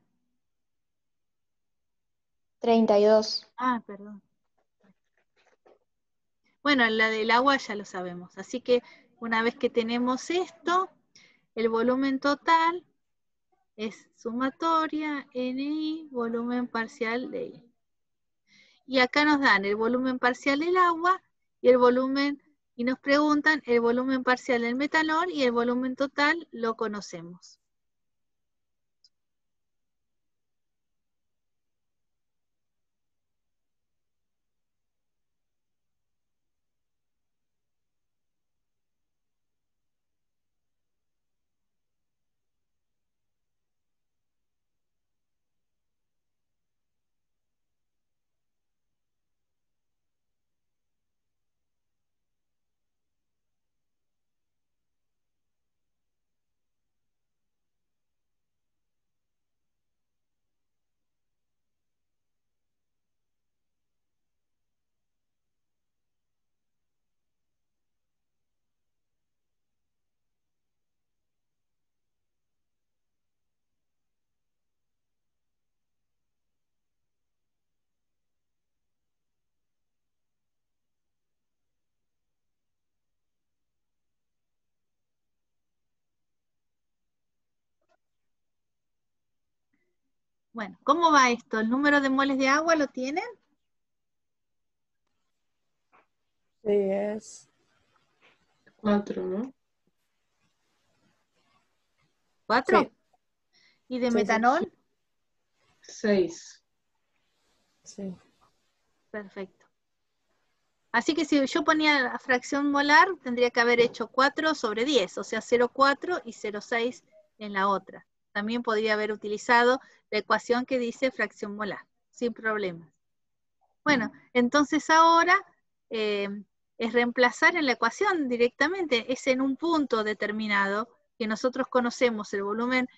32.
Ah, perdón. Bueno, la del agua ya lo sabemos. Así que una vez que tenemos esto, el volumen total es sumatoria NI, volumen parcial de I. Y acá nos dan el volumen parcial del agua y el volumen, y nos preguntan el volumen parcial del metanol y el volumen total lo conocemos. Bueno, ¿cómo va esto? ¿El número de moles de agua lo tienen?
sí, es
4, ¿no?
4.
Sí.
¿Y de
Sí, sí.
metanol?
6.
Sí.
Perfecto. Así que si yo ponía la fracción molar, tendría que haber hecho 4 sobre 10, o sea, 0,4 y 0,6 en la otra. También podría haber utilizado la ecuación que dice fracción molar, sin problemas. Bueno, entonces ahora es reemplazar en la ecuación directamente, es en un punto determinado que nosotros conocemos el volumen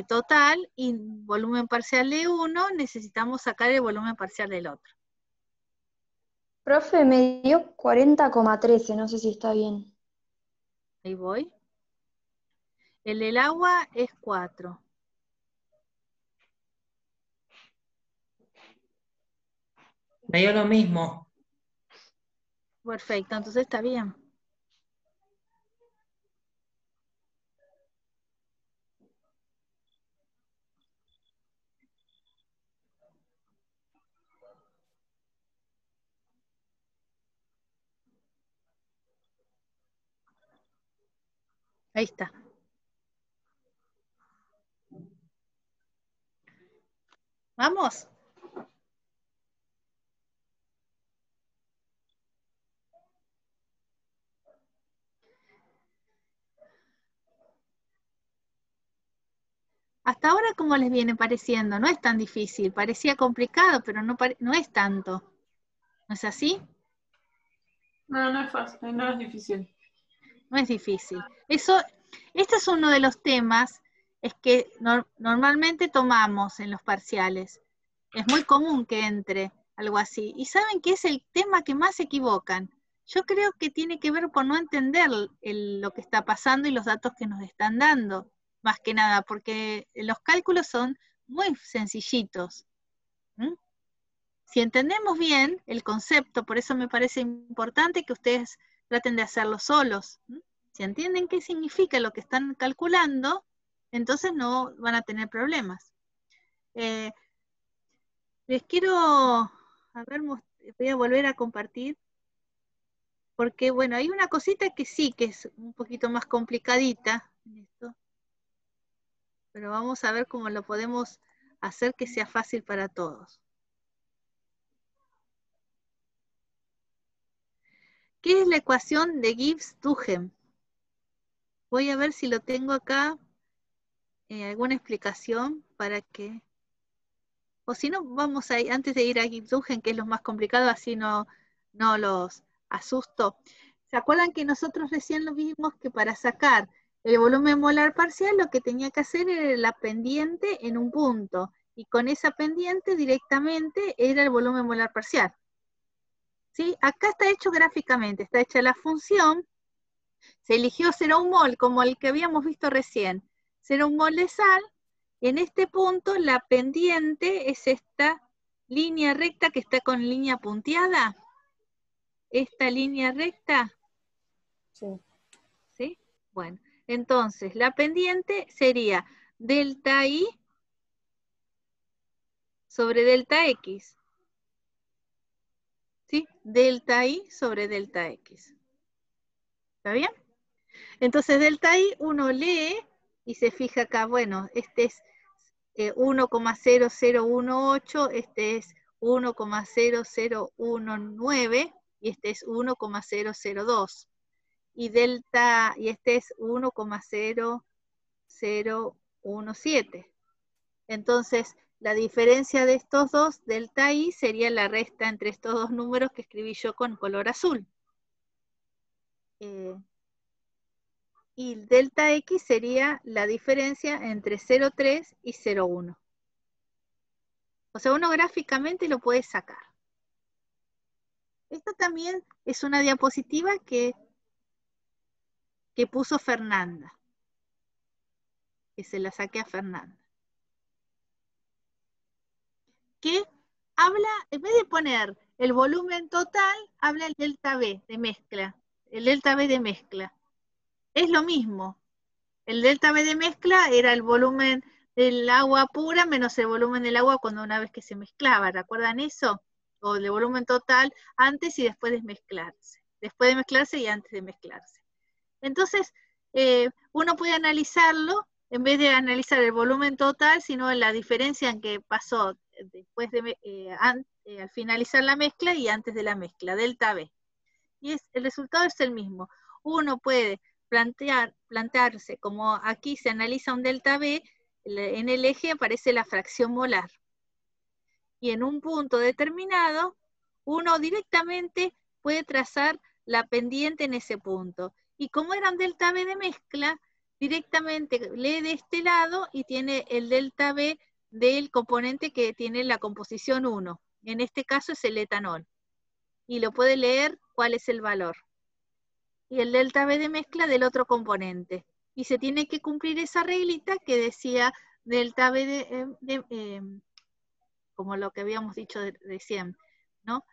total y volumen parcial de uno, necesitamos sacar el volumen parcial del otro.
Profe, me dio 40,13, no sé si está bien.
Ahí voy. El del agua es 4.
Me dio lo mismo.
Perfecto, entonces está bien. Ahí está. ¿Vamos? Hasta ahora, ¿cómo les viene pareciendo? No es tan difícil, parecía complicado, pero no es tanto. ¿No es así?
No, no es fácil, no es difícil.
No es difícil. Este es uno de los temas es que normalmente tomamos en los parciales. Es muy común que entre algo así. ¿Y saben qué es el tema que más se equivocan? Yo creo que tiene que ver por no entender lo que está pasando y los datos que nos están dando, más que nada, porque los cálculos son muy sencillitos. ¿Mm? Si entendemos bien el concepto, por eso me parece importante que ustedes traten de hacerlo solos. ¿Mm? Si entienden qué significa lo que están calculando, entonces no van a tener problemas. Les quiero, a ver, voy a volver a compartir, porque bueno, hay una cosita que sí, que es un poquito más complicadita en esto, pero vamos a ver cómo lo podemos hacer que sea fácil para todos. ¿Qué es la ecuación de Gibbs-Duhem? Voy a ver si lo tengo acá, alguna explicación para que... O si no, vamos a ir, antes de ir a Gibbs-Duhem, que es lo más complicado, así no los asusto. ¿Se acuerdan que nosotros recién lo vimos que para sacar el volumen molar parcial lo que tenía que hacer era la pendiente en un punto, y con esa pendiente directamente era el volumen molar parcial? ¿Sí? Acá está hecho gráficamente, está hecha la función, se eligió 0,1 mol como el que habíamos visto recién, 0,1 mol de sal, y en este punto la pendiente es esta línea recta que está con línea punteada, esta línea recta.
Sí.
¿Sí? Bueno, entonces la pendiente sería delta I sobre delta X. ¿Sí? Delta I sobre delta X. ¿Está bien? Entonces delta I uno lee y se fija acá, bueno, este es 1,0018, este es 1,0019 y este es 1,002. Y este es 1,0017. Entonces, la diferencia de estos dos, delta I, sería la resta entre estos dos números que escribí yo con color azul. Y delta X sería la diferencia entre 0,3 y 0,1. O sea, uno gráficamente lo puede sacar. Esta también es una diapositiva que puso Fernanda. Que se la saqué a Fernanda. Que habla, en vez de poner el volumen total, habla el delta B de mezcla. El delta B de mezcla. Es lo mismo. El delta B de mezcla era el volumen del agua pura menos el volumen del agua cuando una vez que se mezclaba. ¿Recuerdan eso? O el volumen total antes y después de mezclarse. Después de mezclarse y antes de mezclarse. Entonces, uno puede analizarlo, en vez de analizar el volumen total, sino la diferencia en que pasó después de, al finalizar la mezcla y antes de la mezcla, delta B. Y el resultado es el mismo. Uno puede plantearse, como aquí se analiza un delta B, en el eje aparece la fracción molar. Y en un punto determinado, uno directamente puede trazar la pendiente en ese punto. Y como era un delta B de mezcla, directamente lee de este lado y tiene el delta B del componente que tiene la composición 1. En este caso es el etanol. Y lo puede leer cuál es el valor. Y el delta B de mezcla del otro componente. Y se tiene que cumplir esa reglita que decía delta B como lo que habíamos dicho recién, ¿no?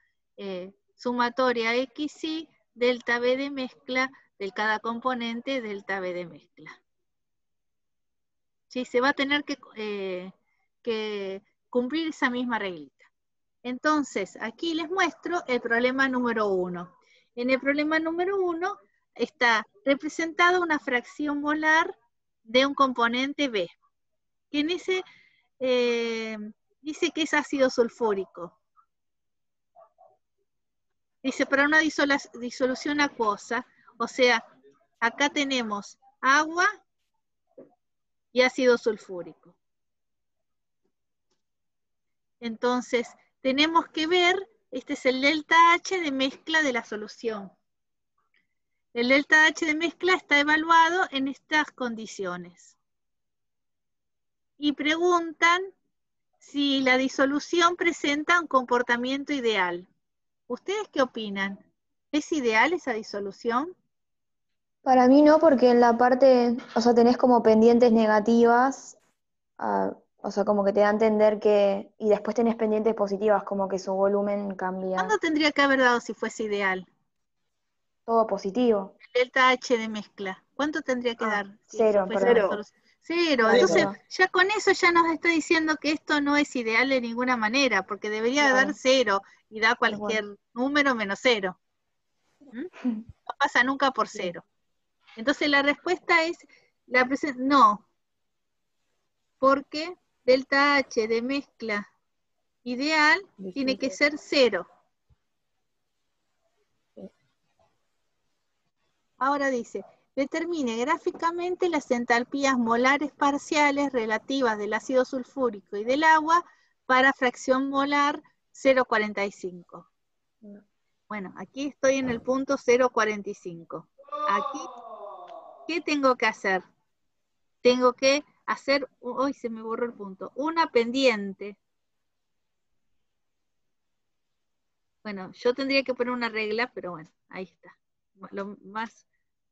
Sumatoria XY, delta B de mezcla de cada componente, delta B de mezcla. ¿Sí? Se va a tener que cumplir esa misma reglita. Entonces, aquí les muestro el problema número 1. En el problema número 1 está representada una fracción molar de un componente B, que en ese dice que es ácido sulfúrico. Dice, para una disolución acuosa, o sea, acá tenemos agua y ácido sulfúrico. Entonces, tenemos que ver, este es el delta H de mezcla de la solución. El delta H de mezcla está evaluado en estas condiciones. Y preguntan si la disolución presenta un comportamiento ideal. ¿Ustedes qué opinan? ¿Es ideal esa disolución?
Para mí no, porque en la parte, o sea, tenés como pendientes negativas, o sea, como que te da a entender que, y después tenés pendientes positivas, como que su volumen cambia,
¿Cuándo tendría que haber dado si fuese ideal?
todo positivo.
El delta H de mezcla. ¿Cuánto tendría que dar? Si
Cero,
fuese
perdón.
una solución? Cero.
Claro,
Entonces,
cero.
ya con eso ya nos está diciendo que esto no es ideal de ninguna manera, porque debería
Claro.
dar cero y da
Tal
cualquier número menos cero. ¿Mm? No pasa nunca por cero. Entonces la respuesta es, no, porque delta H de mezcla ideal tiene que ser cero. Ahora dice, determine gráficamente las entalpías molares parciales relativas del ácido sulfúrico y del agua para fracción molar 0,45. Bueno, aquí estoy en el punto 0,45. Aquí, ¿qué tengo que hacer? Tengo que hacer, uy, se me borró el punto, una pendiente. Bueno, yo tendría que poner una regla, pero bueno, ahí está. Lo más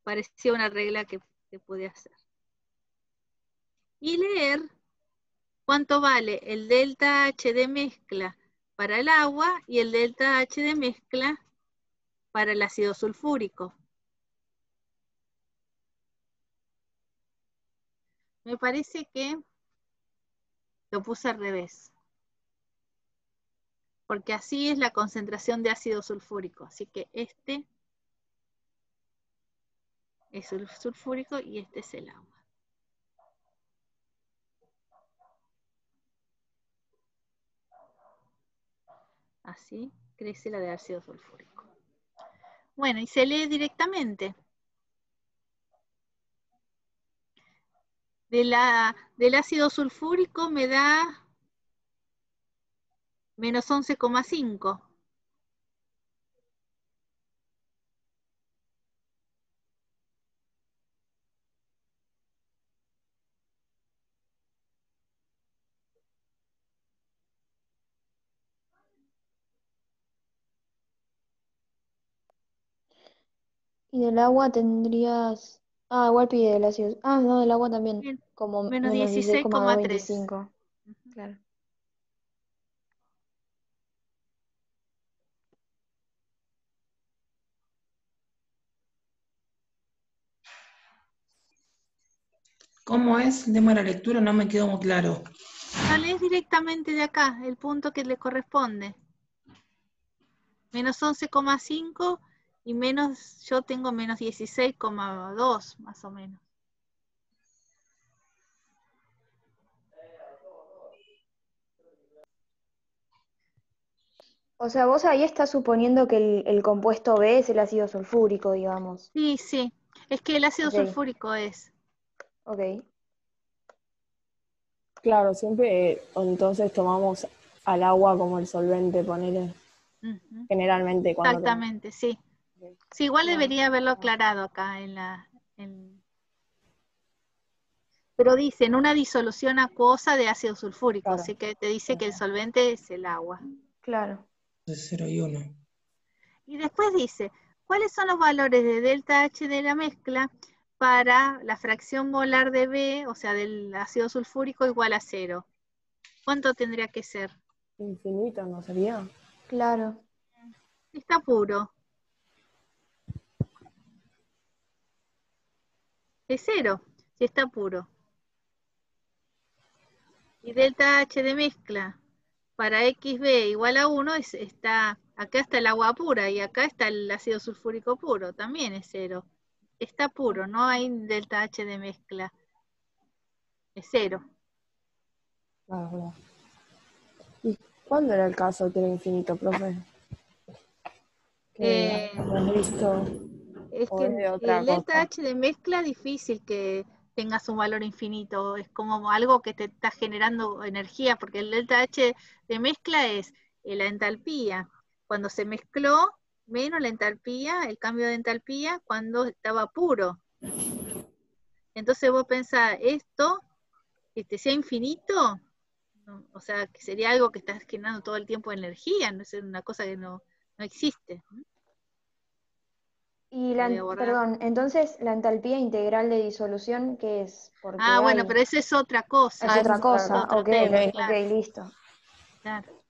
parecía una regla que pude hacer. Y leer cuánto vale el delta H de mezcla para el agua y el delta H de mezcla para el ácido sulfúrico. Me parece que lo puse al revés. Porque así es la concentración de ácido sulfúrico. Así que este es el sulfúrico y este es el agua. Así crece la de ácido sulfúrico. Bueno, y se lee directamente. Del ácido sulfúrico me da menos 11,5.
Y del agua tendrías, igual pide del ácido, no, del agua también,
Bien,
como
menos
menos
16,3.
16,225. Claro.
¿Cómo es? Deme la lectura, no me quedó muy claro.
No, lees directamente de acá, el punto que le corresponde. Menos 11,5 y menos, yo tengo menos 16,2 más o menos.
O sea, vos ahí estás suponiendo que el compuesto B es el ácido sulfúrico, digamos.
Sí, sí, es que el ácido
Ok.
sulfúrico es.
Ok.
Claro, siempre entonces tomamos al agua como el solvente, ponele, generalmente cuando tomamos.
Exactamente, sí. Sí, igual
Claro.
debería haberlo aclarado acá pero dice, en una disolución acuosa de ácido sulfúrico,
Claro.
así que te dice que el solvente es el agua.
Claro.
De 0 y 1.
Y después dice, ¿cuáles son los valores de delta H de la mezcla para la fracción molar de B, o sea, del ácido sulfúrico igual a 0? ¿Cuánto tendría que ser?
Infinito, ¿no sería?
Claro.
Está puro. Es 0, si está puro. Y delta H de mezcla para XB igual a 1, acá está el agua pura y acá está el ácido sulfúrico puro, también es 0. Está puro, no hay delta H de mezcla. Es 0.
Claro. ¿Y cuándo era el caso que era infinito, profe? Que hemos visto.
Es
¿O
que
es de otra
el delta
cosa?
H de mezcla es difícil que tengas un valor infinito, es como algo que te está generando energía, porque el delta H de mezcla es la entalpía. Cuando se mezcló, menos la entalpía, el cambio de entalpía cuando estaba puro. Entonces vos pensás, esto, que sea infinito, no, o sea, que sería algo que estás generando todo el tiempo energía, no es una cosa que no existe.
Y
Perdón,
entonces la entalpía integral de disolución, ¿qué es? Porque
bueno, pero eso es otra cosa.
es otra
Es
cosa.
otro
Ok,
tema,
ok,
claro.
listo.
Claro.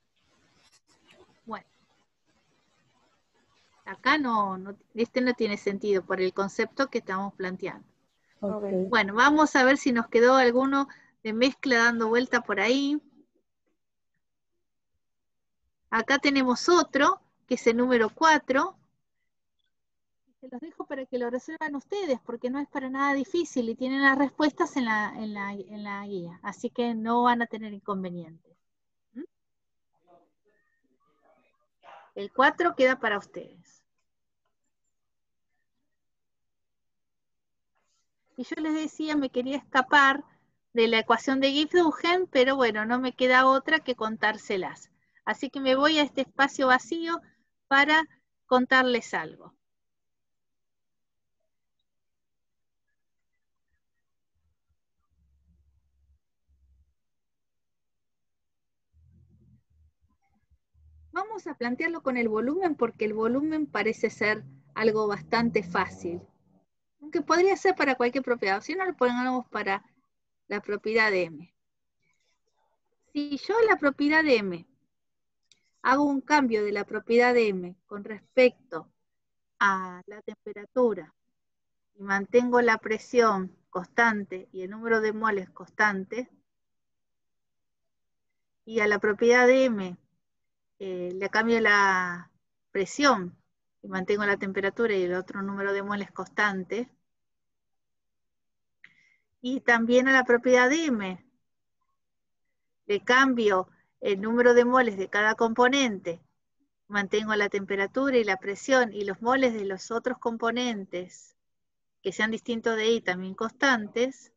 Bueno. Acá este no tiene sentido por el concepto que estamos planteando.
Okay.
Bueno, vamos a ver si nos quedó alguno de mezcla dando vuelta por ahí. Acá tenemos otro, que es el número 4. Se los dejo para que lo resuelvan ustedes, porque no es para nada difícil y tienen las respuestas en la guía, así que no van a tener inconvenientes. ¿Mm? El 4 queda para ustedes. Y yo les decía, me quería escapar de la ecuación de Gibbs-Duhem, pero bueno, no me queda otra que contárselas. Así que me voy a este espacio vacío para contarles algo. Vamos a plantearlo con el volumen porque el volumen parece ser algo bastante fácil. Aunque podría ser para cualquier propiedad. Si no, lo pongamos para la propiedad de M. Si yo la propiedad de M hago un cambio de la propiedad de M con respecto a la temperatura y mantengo la presión constante y el número de moles constante, y a la propiedad de M le cambio la presión y mantengo la temperatura y el otro número de moles constante, y también a la propiedad de M le cambio el número de moles de cada componente, mantengo la temperatura y la presión y los moles de los otros componentes que sean distintos de I también constantes.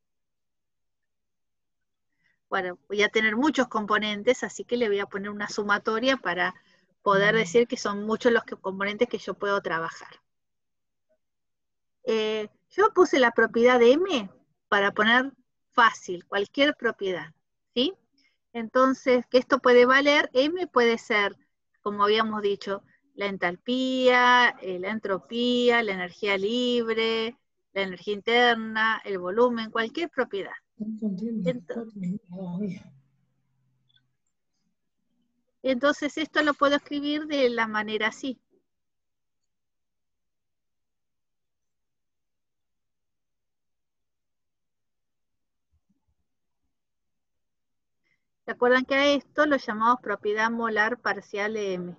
Bueno, voy a tener muchos componentes, así que le voy a poner una sumatoria para poder decir que son muchos los componentes que yo puedo trabajar. Yo puse la propiedad de M para poner fácil, cualquier propiedad, ¿sí? Entonces, que esto puede valer, M puede ser, como habíamos dicho, la entalpía, la entropía, la energía libre, la energía interna, el volumen, cualquier propiedad. Entonces esto lo puedo escribir de la manera así. ¿Se acuerdan que a esto lo llamamos propiedad molar parcial de M?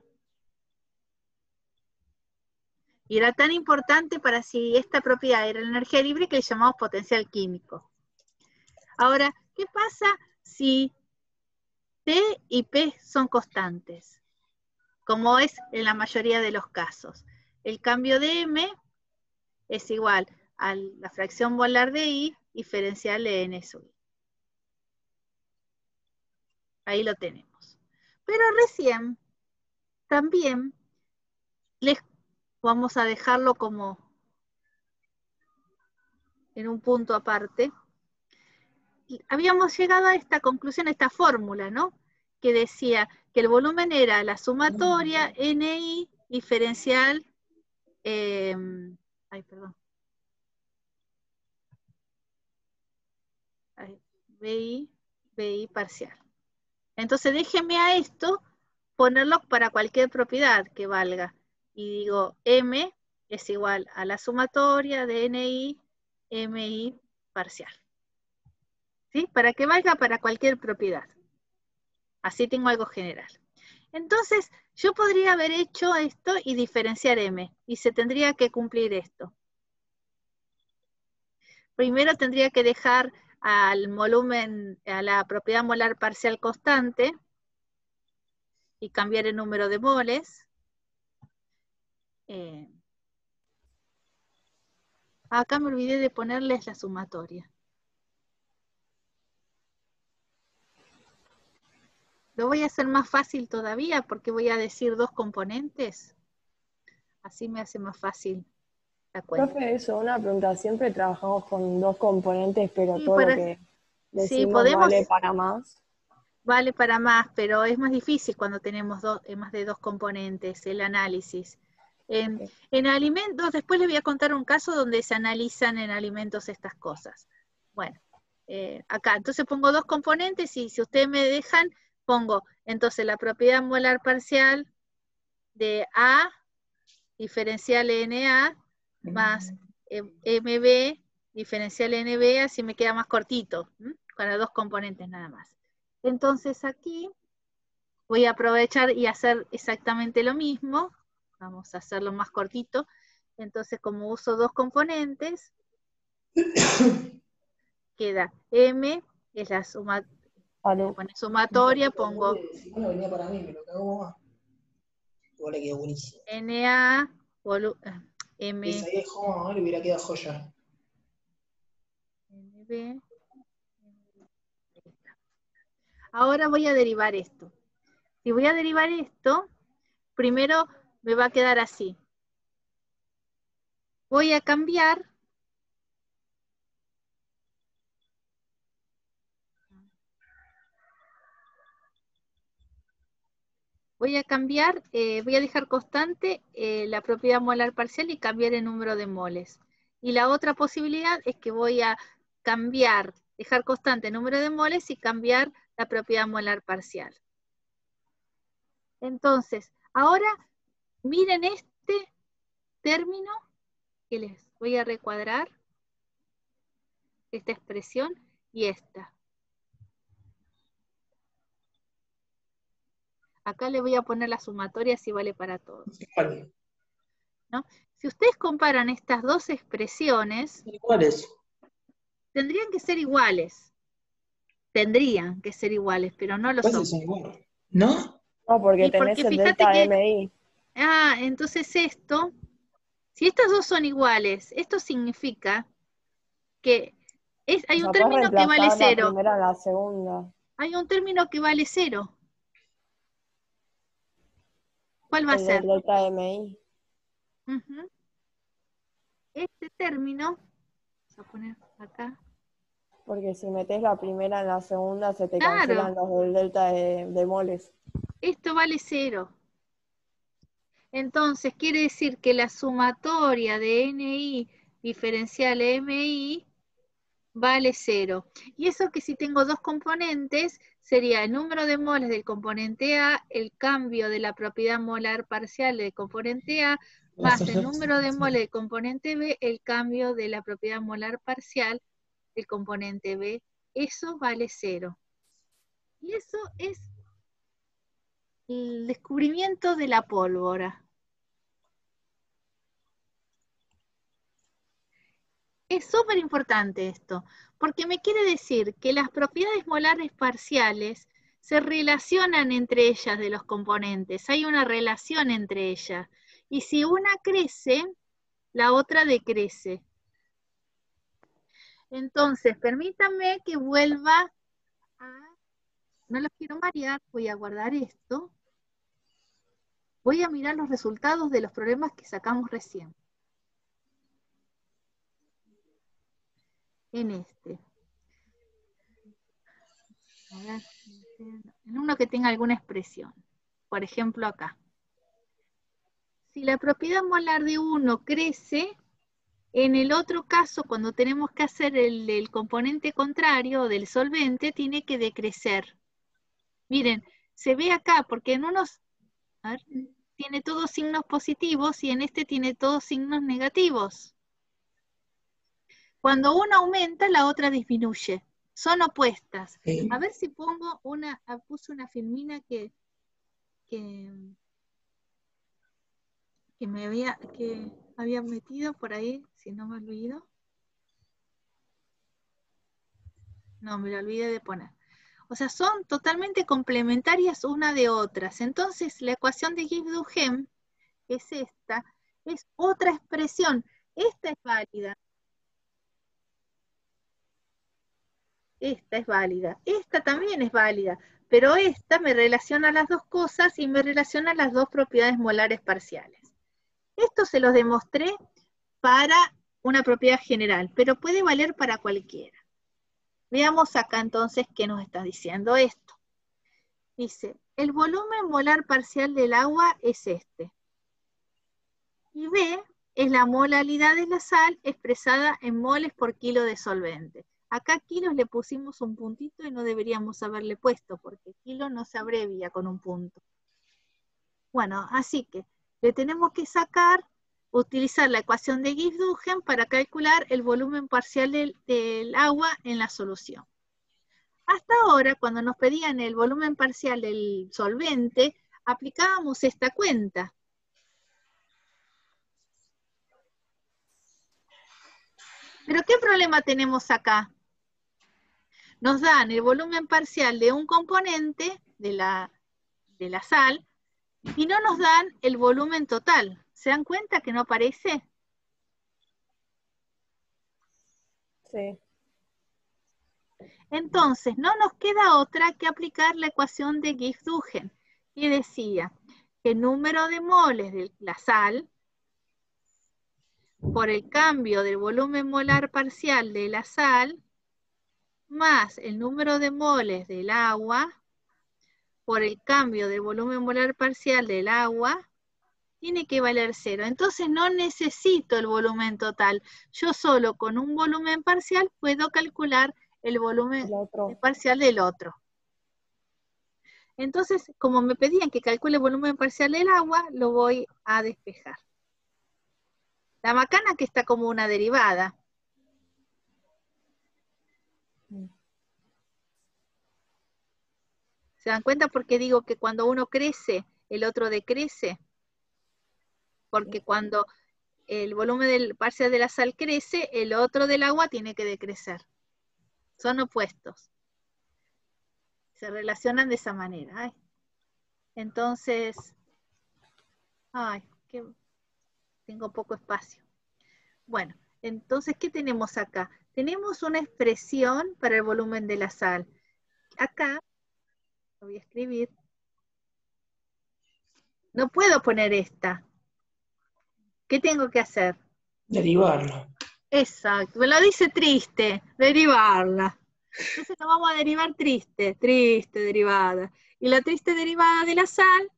Y era tan importante para si esta propiedad era la energía libre que le llamamos potencial químico. Ahora, ¿qué pasa si T y P son constantes? Como es en la mayoría de los casos. El cambio de M es igual a la fracción molar de I diferencial de N sub I. Ahí lo tenemos. Pero recién, también, vamos a dejarlo como en un punto aparte. Habíamos llegado a esta conclusión, a esta fórmula, ¿no? Que decía que el volumen era la sumatoria NI diferencial, BI parcial. Entonces déjenme a esto ponerlo para cualquier propiedad que valga. Y digo, M es igual a la sumatoria de NI, MI parcial. ¿Sí? Para que valga para cualquier propiedad. Así tengo algo general. Entonces, yo podría haber hecho esto y diferenciar M. Y se tendría que cumplir esto. Primero tendría que dejar al volumen, a la propiedad molar parcial constante, y cambiar el número de moles. Acá me olvidé de ponerles la sumatoria. Lo voy a hacer más fácil todavía porque voy a decir 2 componentes. Así me hace más fácil la cuenta.
Profe, eso, una pregunta. Siempre trabajamos con 2 componentes, pero
Sí,
todo lo que
sí,
decimos
podemos,
vale para más.
vale para más, pero es más difícil cuando tenemos más de 2 componentes, el análisis. En alimentos, después les voy a contar un caso donde se analizan en alimentos estas cosas. Bueno, acá, entonces pongo 2 componentes y si ustedes me dejan, pongo entonces la propiedad molar parcial de A diferencial NA más MB diferencial NB, así me queda más cortito, con las 2 componentes nada más. Entonces aquí voy a aprovechar y hacer exactamente lo mismo. Vamos a hacerlo más cortito. Entonces, como uso 2 componentes, queda M, es la sumatoria, pongo
Bueno, venía para mí, me lo cago mamá. Igual le quedó buenísimo.
NA, M,
Esa ahí es como, le hubiera quedado joya.
NB. Ahora voy a derivar esto. Si voy a derivar esto, primero me va a quedar así. Voy a cambiar voy a dejar constante la propiedad molar parcial y cambiar el número de moles. Y la otra posibilidad es que voy a cambiar, dejar constante el número de moles y cambiar la propiedad molar parcial. Entonces, ahora miren este término que les voy a recuadrar, esta expresión y esta. Acá le voy a poner la sumatoria si vale para todos.
Vale.
¿No? Si ustedes comparan estas 2 expresiones,
¿Cuáles?
tendrían que ser iguales. Tendrían que ser iguales, pero no lo son.
Son iguales. ¿No?
No, porque
Y
tenés
porque
el
fíjate
delta
que,
MI.
entonces esto, si estas 2 son iguales, esto significa que hay
O
un
sea, puedes
término que vale
reemplazar la
0.
primera en la segunda.
Hay un término que vale 0. ¿Cuál va a
El del
ser?
delta MI.
Este término, vamos a poner acá.
Porque si metes la primera en la segunda, se te
Claro.
cancelan los del delta de moles.
Esto vale 0. Entonces, quiere decir que la sumatoria de NI diferencial MI vale 0. Y eso que si tengo 2 componentes, sería el número de moles del componente A, el cambio de la propiedad molar parcial del componente A, más el número de moles del componente B, el cambio de la propiedad molar parcial del componente B. Eso vale 0. Y eso es el descubrimiento de la pólvora. Es súper importante esto, porque me quiere decir que las propiedades molares parciales se relacionan entre ellas de los componentes, hay una relación entre ellas, y si una crece, la otra decrece. Entonces, permítanme que vuelva no los quiero marear, voy a guardar esto, voy a mirar los resultados de los problemas que sacamos recién. En este. A ver, en uno que tenga alguna expresión. Por ejemplo, acá. Si la propiedad molar de uno crece, en el otro caso, cuando tenemos que hacer el componente contrario del solvente, tiene que decrecer. Miren, se ve acá, porque en unos tiene todos signos positivos y en este tiene todos signos negativos. Cuando una aumenta, la otra disminuye. Son opuestas.
Sí.
A ver si pongo puse una filmina que había metido por ahí, si no me olvido. No, me lo olvidé de poner. O sea, son totalmente complementarias una de otras. Entonces, la ecuación de Gibbs-Duhem, que es esta, es otra expresión. Esta es válida. Esta es válida. Esta también es válida. pero esta me relaciona las dos cosas y me relaciona las dos propiedades molares parciales. Esto se los demostré para una propiedad general, pero puede valer para cualquiera. Veamos acá entonces qué nos está diciendo esto. Dice, el volumen molar parcial del agua es este. Y B es la molaridad de la sal expresada en moles por kilo de solvente. Acá kilos le pusimos un puntito y no deberíamos haberle puesto, porque kilo no se abrevia con un punto. Bueno, así que le tenemos que utilizar la ecuación de Gibbs-Duhem para calcular el volumen parcial del agua en la solución. Hasta ahora, cuando nos pedían el volumen parcial del solvente, aplicábamos esta cuenta. Pero ¿qué problema tenemos acá? Nos dan el volumen parcial de un componente de la sal y no nos dan el volumen total. ¿Se dan cuenta que no aparece?
Sí.
Entonces, no nos queda otra que aplicar la ecuación de Gibbs-Duhem, que decía que el número de moles de la sal por el cambio del volumen molar parcial de la sal más el número de moles del agua por el cambio del volumen molar parcial del agua tiene que valer 0. Entonces no necesito el volumen total. Yo solo con un volumen parcial puedo calcular el volumen parcial del otro. Entonces, como me pedían que calcule el volumen parcial del agua, lo voy a despejar. La macana que está como una derivada. ¿Se dan cuenta por qué digo que cuando uno crece, el otro decrece? Porque cuando el volumen parcial de la sal crece, el otro del agua tiene que decrecer. Son opuestos. Se relacionan de esa manera. Ay. Entonces, tengo poco espacio. Bueno, entonces, ¿qué tenemos acá? Tenemos una expresión para el volumen de la sal. Acá, lo voy a escribir. No puedo poner esta. ¿Qué tengo que hacer?
Derivarlo.
Exacto, me lo dice triste, derivarla. Entonces lo vamos a derivar triste derivada. Y la triste derivada de la sal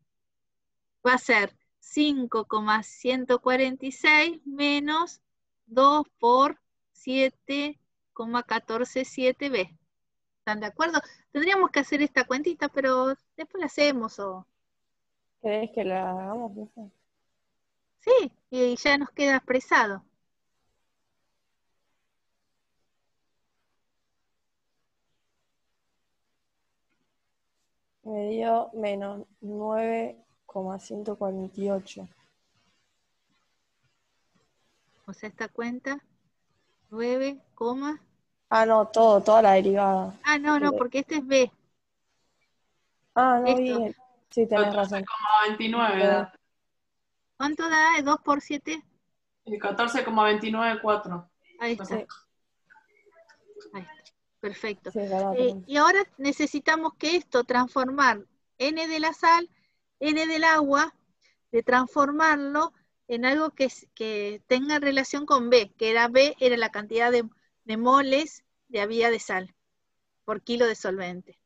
va a ser 5,146 menos 2 por 7,147b. ¿Están de acuerdo? Tendríamos que hacer esta cuentita, pero después la hacemos.
¿Querés que la hagamos, profe?
Sí, y ya nos queda expresado.
Me dio menos 9,148.
O sea, esta cuenta, 9,
Ah, no, toda la derivada.
no, porque este es B.
Ah, no
Esto.
vi. Sí, tenés razón.
14,29 da.
¿Cuánto da? 2 por 7.
14,294.
Ahí está.
Sí.
Ahí está. Perfecto.
Sí, es verdad,
Y ahora necesitamos que esto transformar N de la sal, N del agua, de transformarlo en algo que tenga relación con B, que era B, era la cantidad de moles de había de sal por kilo de solvente.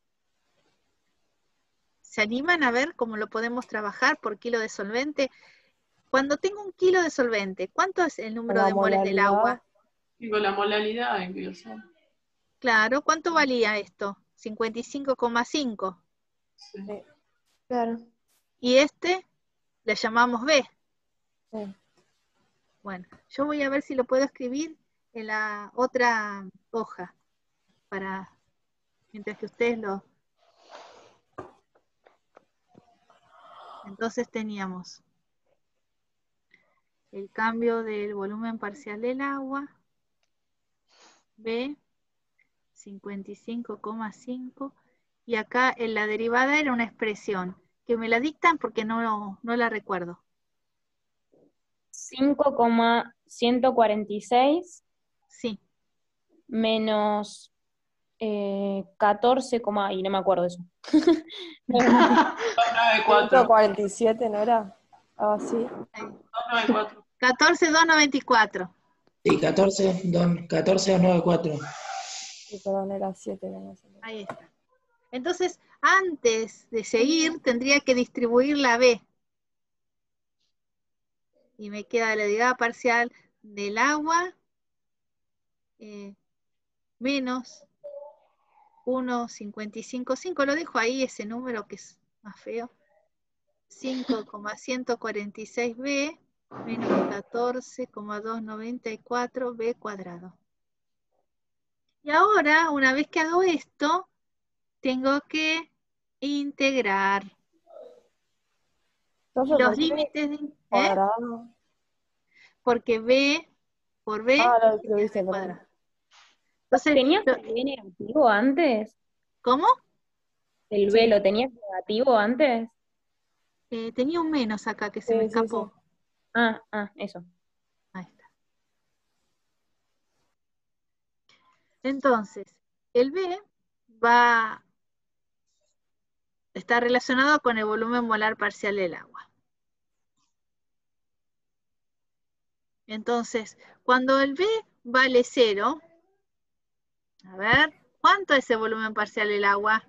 ¿Se animan a ver cómo lo podemos trabajar por kilo de solvente? Cuando tengo un kilo de solvente, ¿cuánto es el número de moles del agua?
Digo, la molaridad incluso.
Claro, ¿cuánto valía esto? 55,5.
Sí.
Claro.
Y este le llamamos B.
Sí.
Bueno, yo voy a ver si lo puedo escribir en la otra hoja, mientras que ustedes lo... Entonces teníamos el cambio del volumen parcial del agua, B, 55,5, y acá en la derivada era una expresión, que me la dictan porque no la recuerdo.
5,146
Sí,
menos 14, y no me acuerdo de eso.
294.
147, ¿no era? Algo así.
294.
14,294.
Sí, 14,294.
Sí, perdón, era 7.
Ahí está. Entonces, antes de seguir, tendría que distribuir la B. Y me queda la derivada parcial del agua menos 1,555. Lo dejo ahí, ese número que es más feo. 5,146b menos 14,294b cuadrado. Y ahora, una vez que hago esto, tengo que integrar. Y
Entonces,
los
¿por qué
límites de...
cuadrado?
Porque B por B
Ah, lo
es
escribiste,
B
perdón.
cuadrado. Entonces,
¿Tenías el B negativo antes?
¿cómo?
¿El
Sí.
B lo tenías negativo antes?
Tenía un menos acá que se me
Sí, sí,
escapó.
sí.
Eso.
Ahí está. Entonces, el B está relacionado con el volumen molar parcial del agua. Entonces, cuando el B vale 0, a ver, ¿cuánto es el volumen parcial del agua?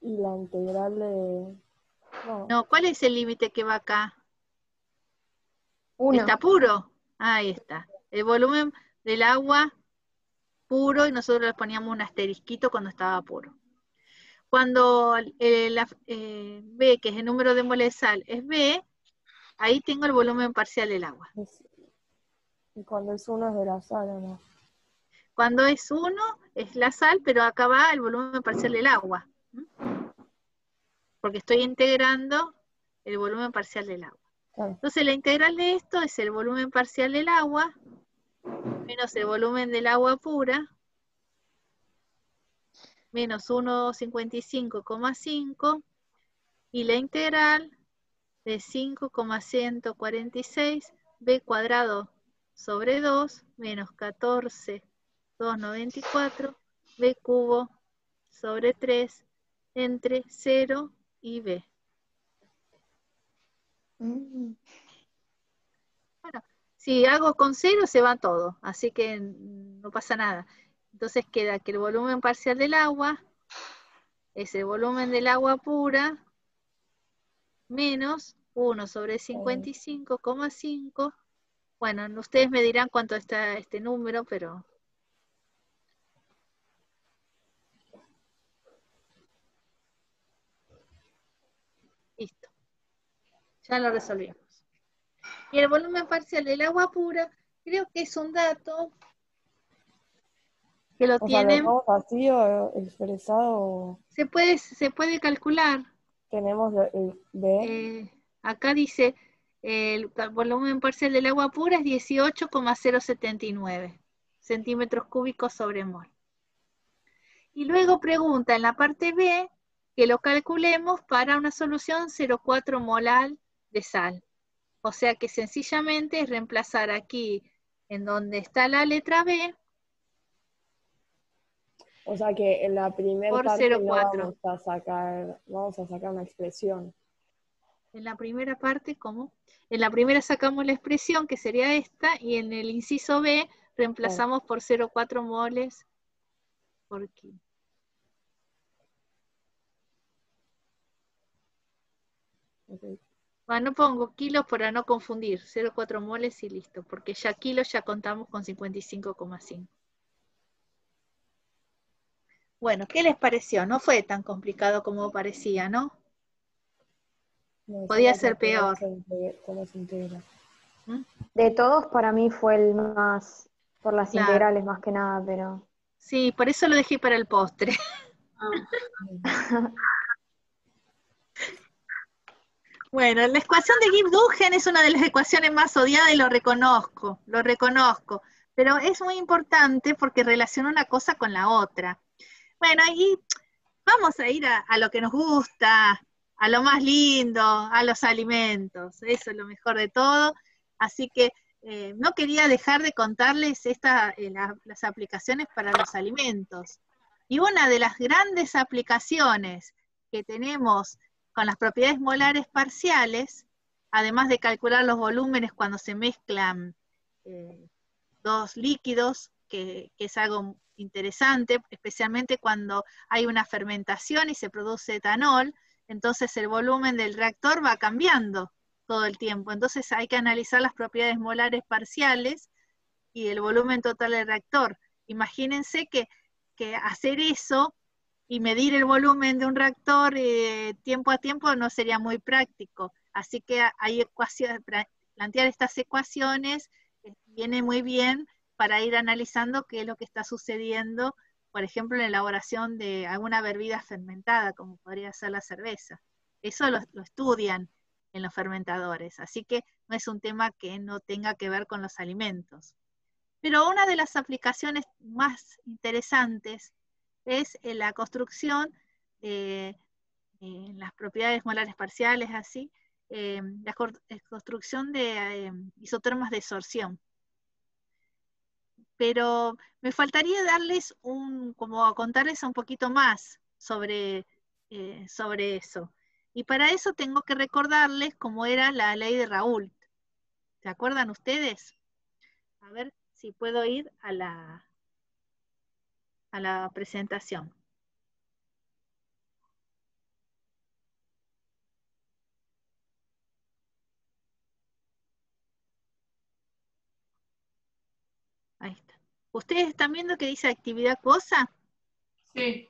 Y la integral de... No,
No, ¿cuál es el límite que va acá?
1.
¿Está puro? Ahí está. El volumen del agua puro, y nosotros le poníamos un asterisquito cuando estaba puro. Cuando B, que es el número de moles de sal, es B, ahí tengo el volumen parcial del agua.
y cuando es 1 es de la sala, ¿no?
Cuando es 1 es la sal, pero acá va el volumen parcial del agua. Porque estoy integrando el volumen parcial del agua.
Claro.
Entonces la integral de esto es el volumen parcial del agua menos el volumen del agua pura menos 1,55,5 y la integral de 5,146 b cuadrado sobre 2 menos 14,294 b cubo sobre 3 entre 0 y b. Bueno, si hago con 0 se va todo, así que no pasa nada. Entonces queda que el volumen parcial del agua es el volumen del agua pura menos 1 sobre 55,5. Bueno, ustedes me dirán cuánto está este número, pero... Listo. Ya lo resolvimos. Y el volumen parcial del agua pura, creo que es un dato que lo
O sea, ¿lo
tienen...
dejamos así o expresado?
Se puede calcular.
Tenemos el B.
Acá dice, el volumen parcial del agua pura es 18,079 centímetros cúbicos sobre mol. Y luego pregunta en la parte B que lo calculemos para una solución 0,4 molar de sal. O sea que sencillamente es reemplazar aquí en donde está la letra B.
O sea que en la primera
Por
parte
0,4.
vamos a sacar una expresión.
En la primera parte, ¿cómo? En la primera sacamos la expresión, que sería esta, y en el inciso B reemplazamos por 0,4 moles por kilo.
Okay.
Bueno, pongo kilos para no confundir, 0,4 moles y listo, porque ya kilos ya contamos con 55,5. Bueno, ¿qué les pareció? No fue tan complicado como parecía, ¿no?
No,
Podía
solo
ser
porque
peor.
cómo se integra.
De todos, para mí fue el más, por las
Claro.
integrales más que nada, pero...
Sí, por eso lo dejé para el postre. Bueno, la ecuación de Gibbs-Duhem es una de las ecuaciones más odiadas y lo reconozco, pero es muy importante porque relaciona una cosa con la otra. Bueno, y vamos a ir a lo que nos gusta, a lo más lindo, a los alimentos, eso es lo mejor de todo, así que no quería dejar de contarles las aplicaciones para los alimentos. Y una de las grandes aplicaciones que tenemos con las propiedades molares parciales, además de calcular los volúmenes cuando se mezclan dos líquidos, que es algo interesante, especialmente cuando hay una fermentación y se produce etanol, entonces el volumen del reactor va cambiando todo el tiempo. Entonces hay que analizar las propiedades molares parciales y el volumen total del reactor. Imagínense que hacer eso y medir el volumen de un reactor tiempo a tiempo no sería muy práctico. Así que hay ecuaciones, plantear estas ecuaciones viene muy bien para ir analizando qué es lo que está sucediendo, por ejemplo, en la elaboración de alguna bebida fermentada, como podría ser la cerveza. Eso lo estudian en los fermentadores, así que no es un tema que no tenga que ver con los alimentos. Pero una de las aplicaciones más interesantes es la construcción, las propiedades molares parciales, así, la construcción de isotermas de sorción. Pero me faltaría darles como contarles un poquito más sobre eso. Y para eso tengo que recordarles cómo era la ley de Raoult. ¿Se acuerdan ustedes? A ver si puedo ir a la presentación. Ahí está. ¿Ustedes están viendo que dice actividad acuosa?
Sí.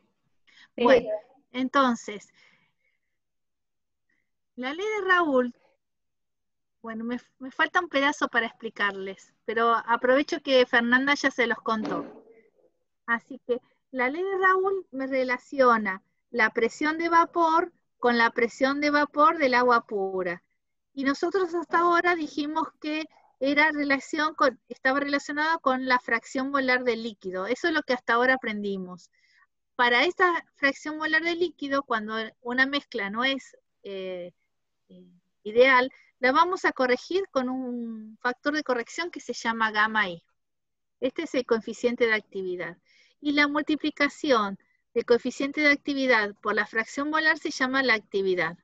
Bueno, entonces, la ley de Raoult, bueno, me falta un pedazo para explicarles, pero aprovecho que Fernanda ya se los contó. Así que la ley de Raoult me relaciona la presión de vapor con la presión de vapor del agua pura. Y nosotros hasta ahora dijimos que estaba relacionado con la fracción molar del líquido. Eso es lo que hasta ahora aprendimos. Para esta fracción molar del líquido, cuando una mezcla no es ideal, la vamos a corregir con un factor de corrección que se llama gamma I. Este es el coeficiente de actividad. Y la multiplicación del coeficiente de actividad por la fracción molar se llama la actividad.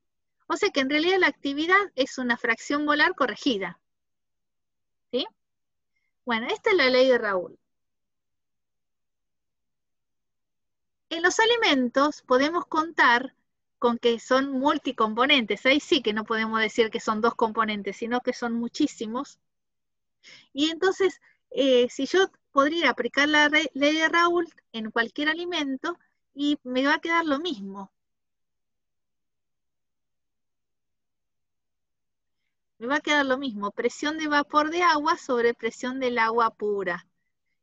O sea que en realidad la actividad es una fracción molar corregida. ¿Sí? Bueno, esta es la ley de Raoult. En los alimentos podemos contar con que son multicomponentes. Ahí sí que no podemos decir que son dos componentes, sino que son muchísimos. Y entonces, si yo podría aplicar la ley de Raoult en cualquier alimento, y me va a quedar lo mismo. Me va a quedar lo mismo, presión de vapor de agua sobre presión del agua pura.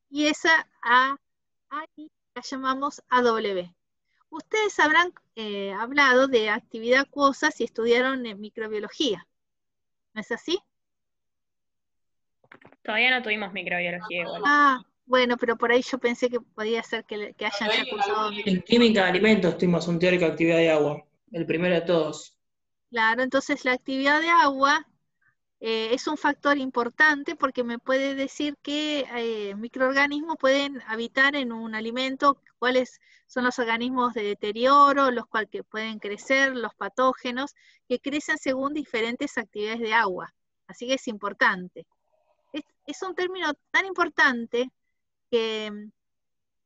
Y esa ahí la llamamos AW. Ustedes habrán hablado de actividad acuosa si estudiaron en microbiología. ¿No es así?
Todavía no tuvimos microbiología igual.
Ah, bueno, pero por ahí yo pensé que podía ser que hayan ya cursado.
En química de alimentos tuvimos un teórico de actividad de agua, el primero de todos.
Claro, entonces la actividad de agua es un factor importante porque me puede decir qué microorganismos pueden habitar en un alimento, cuáles son los organismos de deterioro, los cuales que pueden crecer, los patógenos, que crecen según diferentes actividades de agua. Así que es importante. Es un término tan importante que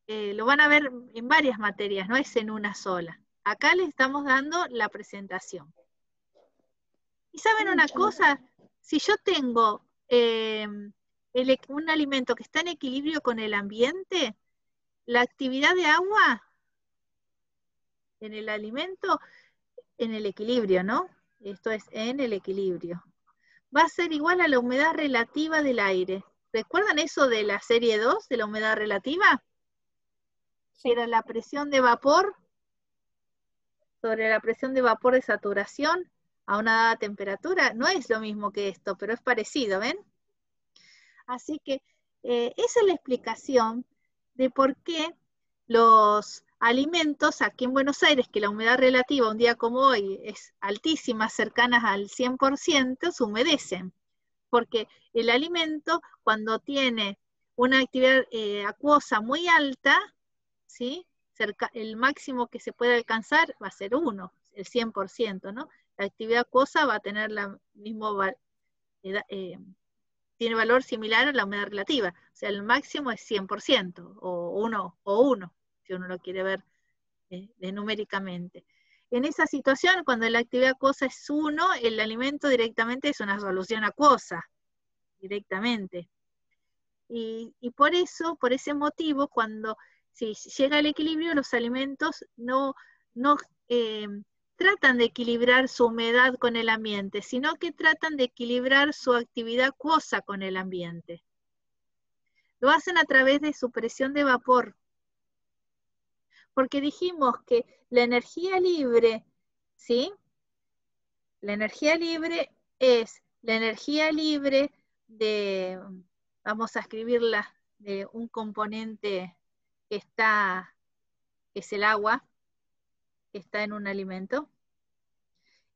lo van a ver en varias materias, no es en una sola. Acá les estamos dando la presentación. ¿Y saben una cosa? Si yo tengo un alimento que está en equilibrio con el ambiente, la actividad de agua en el alimento, en el equilibrio, ¿no? Esto es en el equilibrio. Va a ser igual a la humedad relativa del aire. ¿Recuerdan eso de la serie 2, de la humedad relativa? Sí. Era la presión de vapor sobre la presión de vapor de saturación a una dada temperatura. No es lo mismo que esto, pero es parecido, ¿ven? Así que esa es la explicación de por qué los alimentos aquí en Buenos Aires, que la humedad relativa un día como hoy es altísima, cercanas al 100%, se humedecen. porque el alimento, cuando tiene una actividad acuosa muy alta, ¿sí? El máximo que se puede alcanzar va a ser 1, el 100%, ¿no? La actividad acuosa va a tener la mismo tiene valor similar a la humedad relativa, o sea, el máximo es 100%, o 1, si uno lo quiere ver numéricamente. En esa situación, cuando la actividad acuosa es 1, el alimento directamente es una solución acuosa, directamente. Y por eso, por ese motivo, cuando si llega al equilibrio, los alimentos no tratan de equilibrar su humedad con el ambiente, sino que tratan de equilibrar su actividad acuosa con el ambiente. Lo hacen a través de supresión de vapor. Porque dijimos que la energía libre, ¿sí? La energía libre es la energía libre de, vamos a escribirla, de un componente que es el agua, que está en un alimento.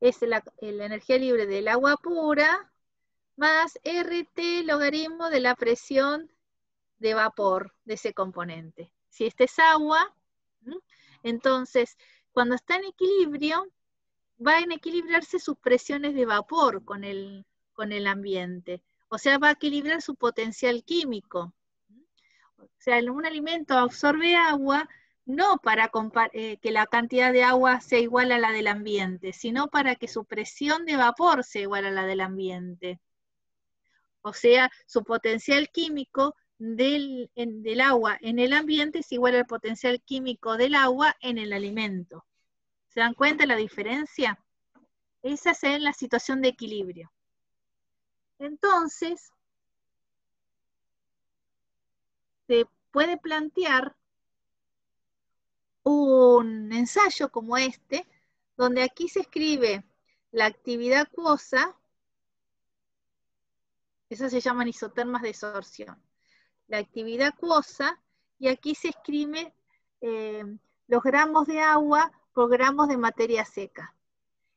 Es la energía libre del agua pura más RT logaritmo de la presión de vapor de ese componente. Si este es agua, entonces cuando está en equilibrio, va a equilibrarse sus presiones de vapor con el ambiente. O sea, va a equilibrar su potencial químico. O sea, un alimento absorbe agua, no para que la cantidad de agua sea igual a la del ambiente, sino para que su presión de vapor sea igual a la del ambiente. O sea, su potencial químico del agua en el ambiente es igual al potencial químico del agua en el alimento. ¿Se dan cuenta la diferencia? Esa es en la situación de equilibrio. Entonces, se puede plantear un ensayo como este, donde aquí se escribe la actividad acuosa, esas se llaman isotermas de sorción, la actividad acuosa, y aquí se escribe los gramos de agua por gramos de materia seca.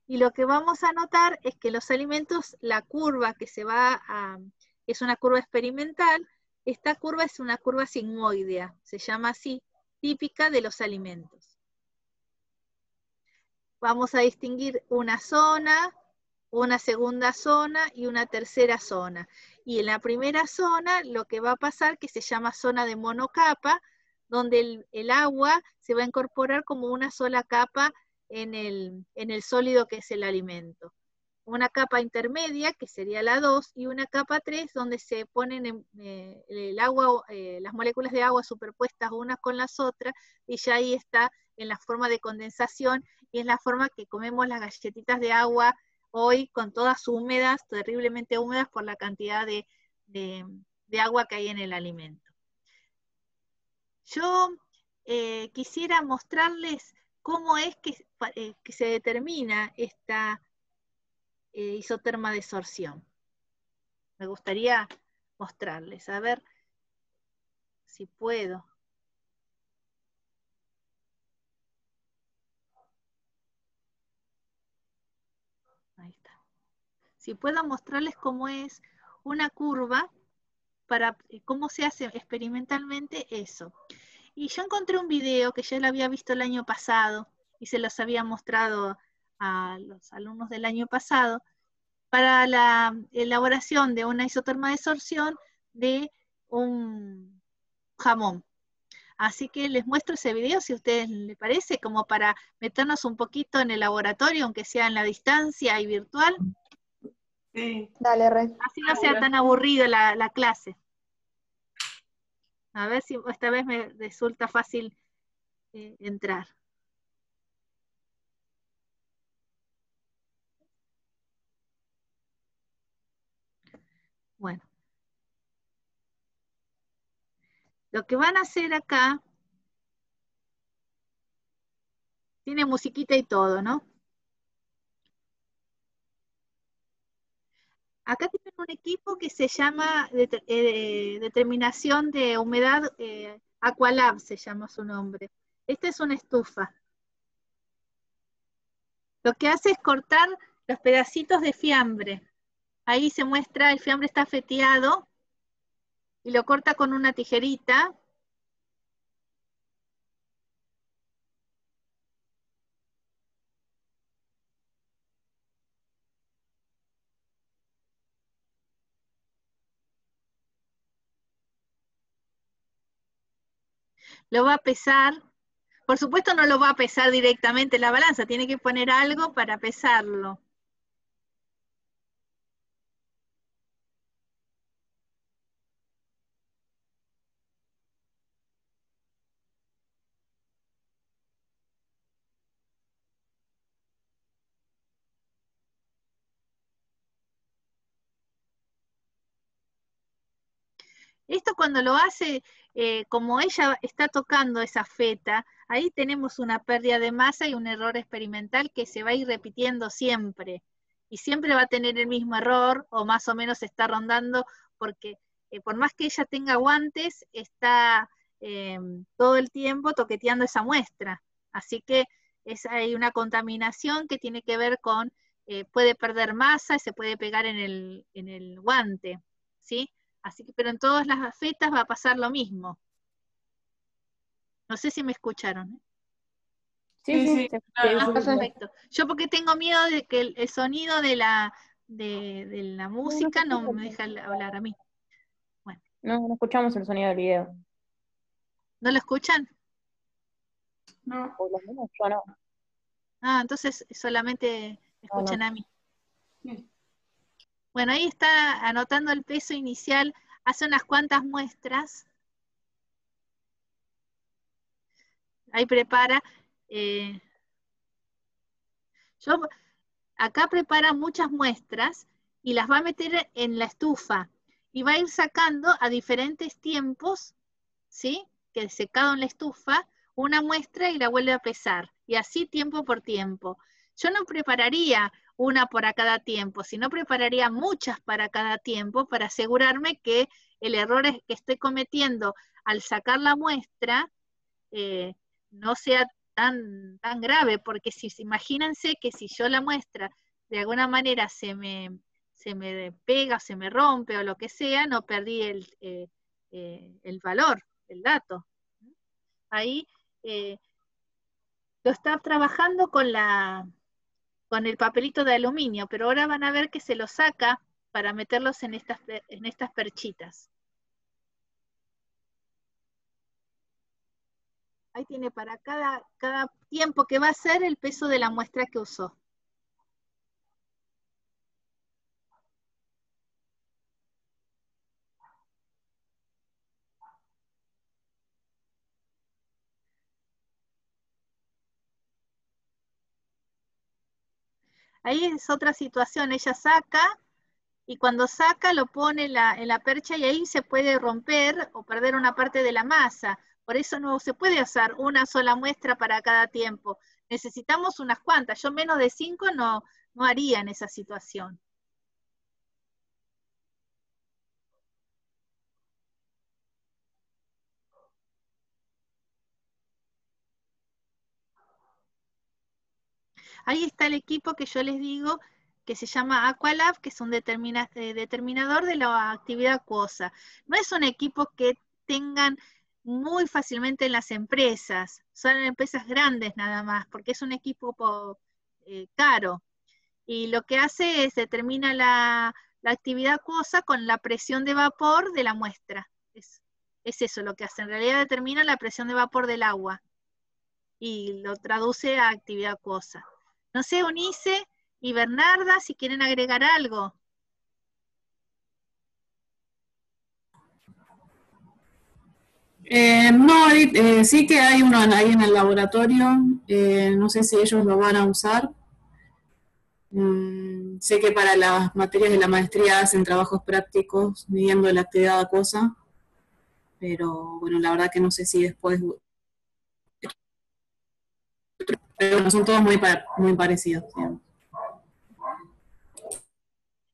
Y lo que vamos a notar es que los alimentos, la curva que se va a, es una curva experimental, esta curva es una curva sigmoidea, se llama así, típica de los alimentos. Vamos a distinguir una zona, una segunda zona y una tercera zona. Y en la primera zona lo que va a pasar, que se llama zona de monocapa, donde el agua se va a incorporar como una sola capa en el sólido que es el alimento. Una capa intermedia, que sería la 2, y una capa 3, donde se ponen el agua, las moléculas de agua superpuestas unas con las otras, y ya ahí está en la forma de condensación, y es la forma que comemos las galletitas de agua hoy, con todas húmedas, terriblemente húmedas por la cantidad de agua que hay en el alimento. Yo quisiera mostrarles cómo es que se determina esta isoterma de sorción. Me gustaría mostrarles, a ver si puedo. Ahí está. Si puedo mostrarles cómo es una curva, para cómo se hace experimentalmente eso. Y yo encontré un video que ya lo había visto el año pasado, y se los había mostrado a los alumnos del año pasado, para la elaboración de una isoterma de sorción de un jamón. Así que les muestro ese video, si a ustedes les parece, como para meternos un poquito en el laboratorio, aunque sea en la distancia y virtual.
Sí.
Dale, Re.
Así no sea tan aburrido la clase. A ver si esta vez me resulta fácil entrar. Bueno. Lo que van a hacer acá, tiene musiquita y todo, ¿no? Acá tienen un equipo que se llama Determinación de Humedad, Aqualab se llama su nombre. Esta es una estufa. Lo que hace es cortar los pedacitos de fiambre. Ahí se muestra, el fiambre está feteado y lo corta con una tijerita. Lo va a pesar. Por supuesto no lo va a pesar directamente en la balanza, tiene que poner algo para pesarlo. Esto cuando lo hace, como ella está tocando esa feta, ahí tenemos una pérdida de masa y un error experimental que se va a ir repitiendo siempre. Y siempre va a tener el mismo error, o más o menos está rondando, porque por más que ella tenga guantes, está todo el tiempo toqueteando esa muestra. Así que hay una contaminación que tiene que ver con, puede perder masa y se puede pegar en el guante, ¿sí? Así que, pero en todas las fetas va a pasar lo mismo. No sé si me escucharon, ¿eh?
Sí, claro.
Perfecto. Yo porque tengo miedo de que el sonido de la música no me deja hablar a mí. Bueno,
No escuchamos el sonido del video.
¿no lo escuchan?
No.
Por lo menos yo no.
Ah, entonces solamente escuchan
No.
a mí.
Sí.
Bueno, ahí está anotando el peso inicial, hace unas cuantas muestras. Ahí prepara. Acá prepara muchas muestras y las va a meter en la estufa y va a ir sacando a diferentes tiempos, ¿sí? Que secado en la estufa, una muestra y la vuelve a pesar. Y así tiempo por tiempo. Yo no prepararía una para cada tiempo, sino prepararía muchas para cada tiempo para asegurarme que el error que estoy cometiendo al sacar la muestra no sea tan grave, porque imagínense que si yo la muestra de alguna manera se me pega, se me rompe o lo que sea, no perdí el valor, el dato. Ahí lo está trabajando con el papelito de aluminio, pero ahora van a ver que se lo saca para meterlos en estas perchitas. Ahí tiene para cada tiempo que va a ser el peso de la muestra que usó. Ahí es otra situación, ella saca y cuando saca lo pone en la percha y ahí se puede romper o perder una parte de la masa. Por eso no se puede usar una sola muestra para cada tiempo. Necesitamos unas cuantas. Yo menos de 5 no haría en esa situación. Ahí está el equipo que yo les digo que se llama Aqualab, que es un determinador de la actividad acuosa. No es un equipo que tengan muy fácilmente en las empresas, son empresas grandes nada más, porque es un equipo caro. Y lo que hace es determina la actividad acuosa con la presión de vapor de la muestra. Es eso lo que hace. En realidad determina la presión de vapor del agua y lo traduce a actividad acuosa. No sé, Unice y Bernarda, si quieren agregar algo.
No, Edith, sí que hay uno ahí en el laboratorio, no sé si ellos lo van a usar. Sé que para las materias de la maestría hacen trabajos prácticos midiendo la actividad acuosa, pero bueno, la verdad que no sé si después... Pero bueno, son todos muy parecidos. Digamos.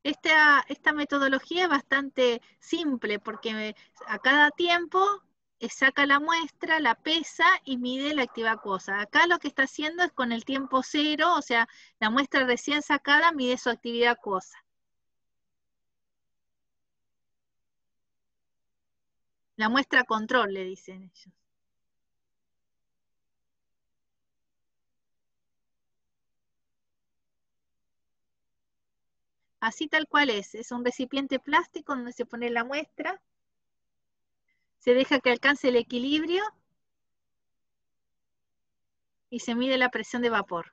Esta metodología es bastante simple porque a cada tiempo saca la muestra, la pesa y mide la actividad acuosa. Acá lo que está haciendo es con el tiempo cero, o sea, la muestra recién sacada mide su actividad acuosa. La muestra control, le dicen ellos. Así tal cual es un recipiente plástico donde se pone la muestra, se deja que alcance el equilibrio y se mide la presión de vapor.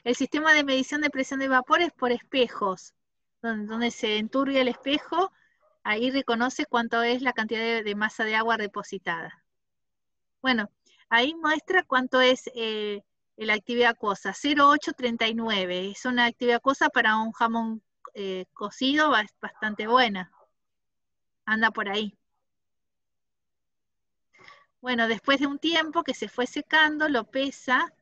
El sistema de medición de presión de vapor es por espejos, donde se enturbia el espejo, ahí reconoce cuánto es la cantidad de masa de agua depositada. Bueno, ahí muestra cuánto es la actividad acuosa, 0,839. Es una actividad acuosa para un jamón cocido bastante buena. Anda por ahí. Bueno, después de un tiempo que se fue secando, lo pesa.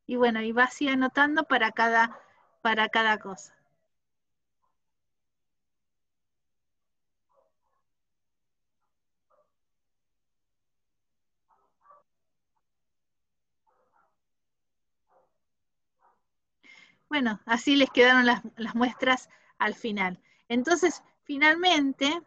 Y bueno, y va así anotando para cada cosa. Bueno, así les quedaron las muestras al final. Entonces, finalmente,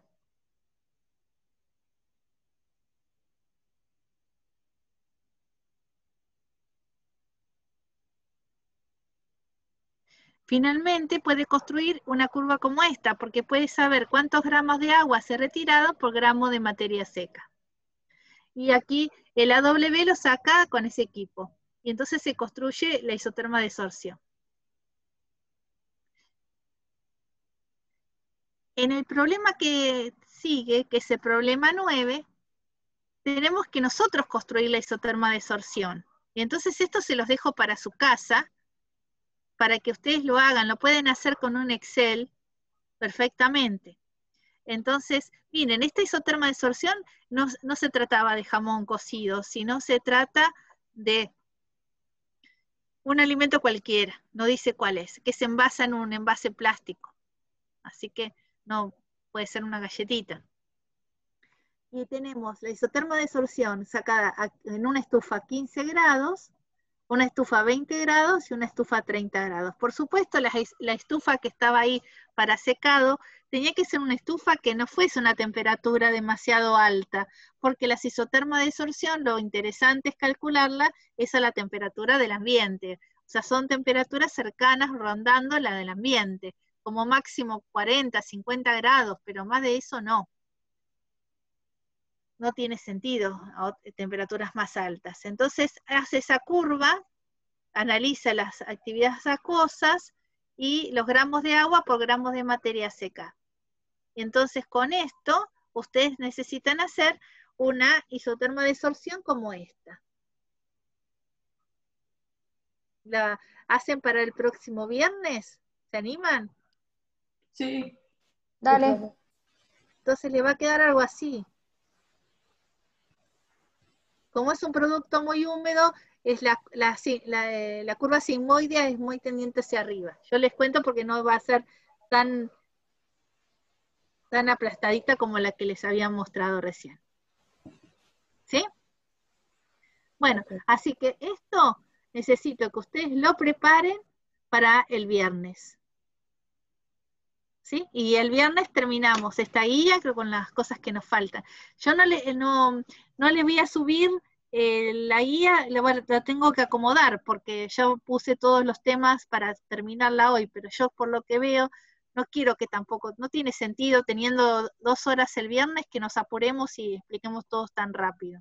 puede construir una curva como esta, porque puede saber cuántos gramos de agua se ha retirado por gramo de materia seca. Y aquí el AW lo saca con ese equipo. Y entonces se construye la isoterma de sorción. En el problema que sigue, que es el problema 9, tenemos que nosotros construir la isoterma de sorción. Y entonces esto se los dejo para su casa, para que ustedes lo hagan. Lo pueden hacer con un Excel perfectamente. Entonces, miren, esta isoterma de sorción no se trataba de jamón cocido, sino se trata de un alimento cualquiera, no dice cuál es, que se envasa en un envase plástico. Así que no puede ser una galletita. Y tenemos la isoterma de sorción sacada en una estufa a 15 grados, una estufa a 20 grados y una estufa a 30 grados. Por supuesto, la estufa que estaba ahí para secado tenía que ser una estufa que no fuese una temperatura demasiado alta, porque la isoterma de sorción, lo interesante es calcularla, es a la temperatura del ambiente. O sea, son temperaturas cercanas rondando la del ambiente, como máximo 40, 50 grados, pero más de eso no. No tiene sentido a temperaturas más altas. Entonces hace esa curva, analiza las actividades acuosas y los gramos de agua por gramos de materia seca. Y entonces con esto, ustedes necesitan hacer una isoterma de sorción como esta. ¿La hacen para el próximo viernes? ¿Se animan?
Sí.
Dale.
Entonces le va a quedar algo así. Como es un producto muy húmedo, es la curva sigmoidea es muy tendiente hacia arriba. Yo les cuento porque no va a ser tan aplastadita como la que les había mostrado recién. ¿Sí? Bueno, así que esto necesito que ustedes lo preparen para el viernes. ¿Sí? Y el viernes terminamos esta guía, creo, con las cosas que nos faltan. Yo no le voy a subir la guía, la tengo que acomodar, porque yo puse todos los temas para terminarla hoy, pero yo por lo que veo, no quiero que tampoco, no tiene sentido teniendo 2 horas el viernes que nos apuremos y expliquemos todos tan rápido.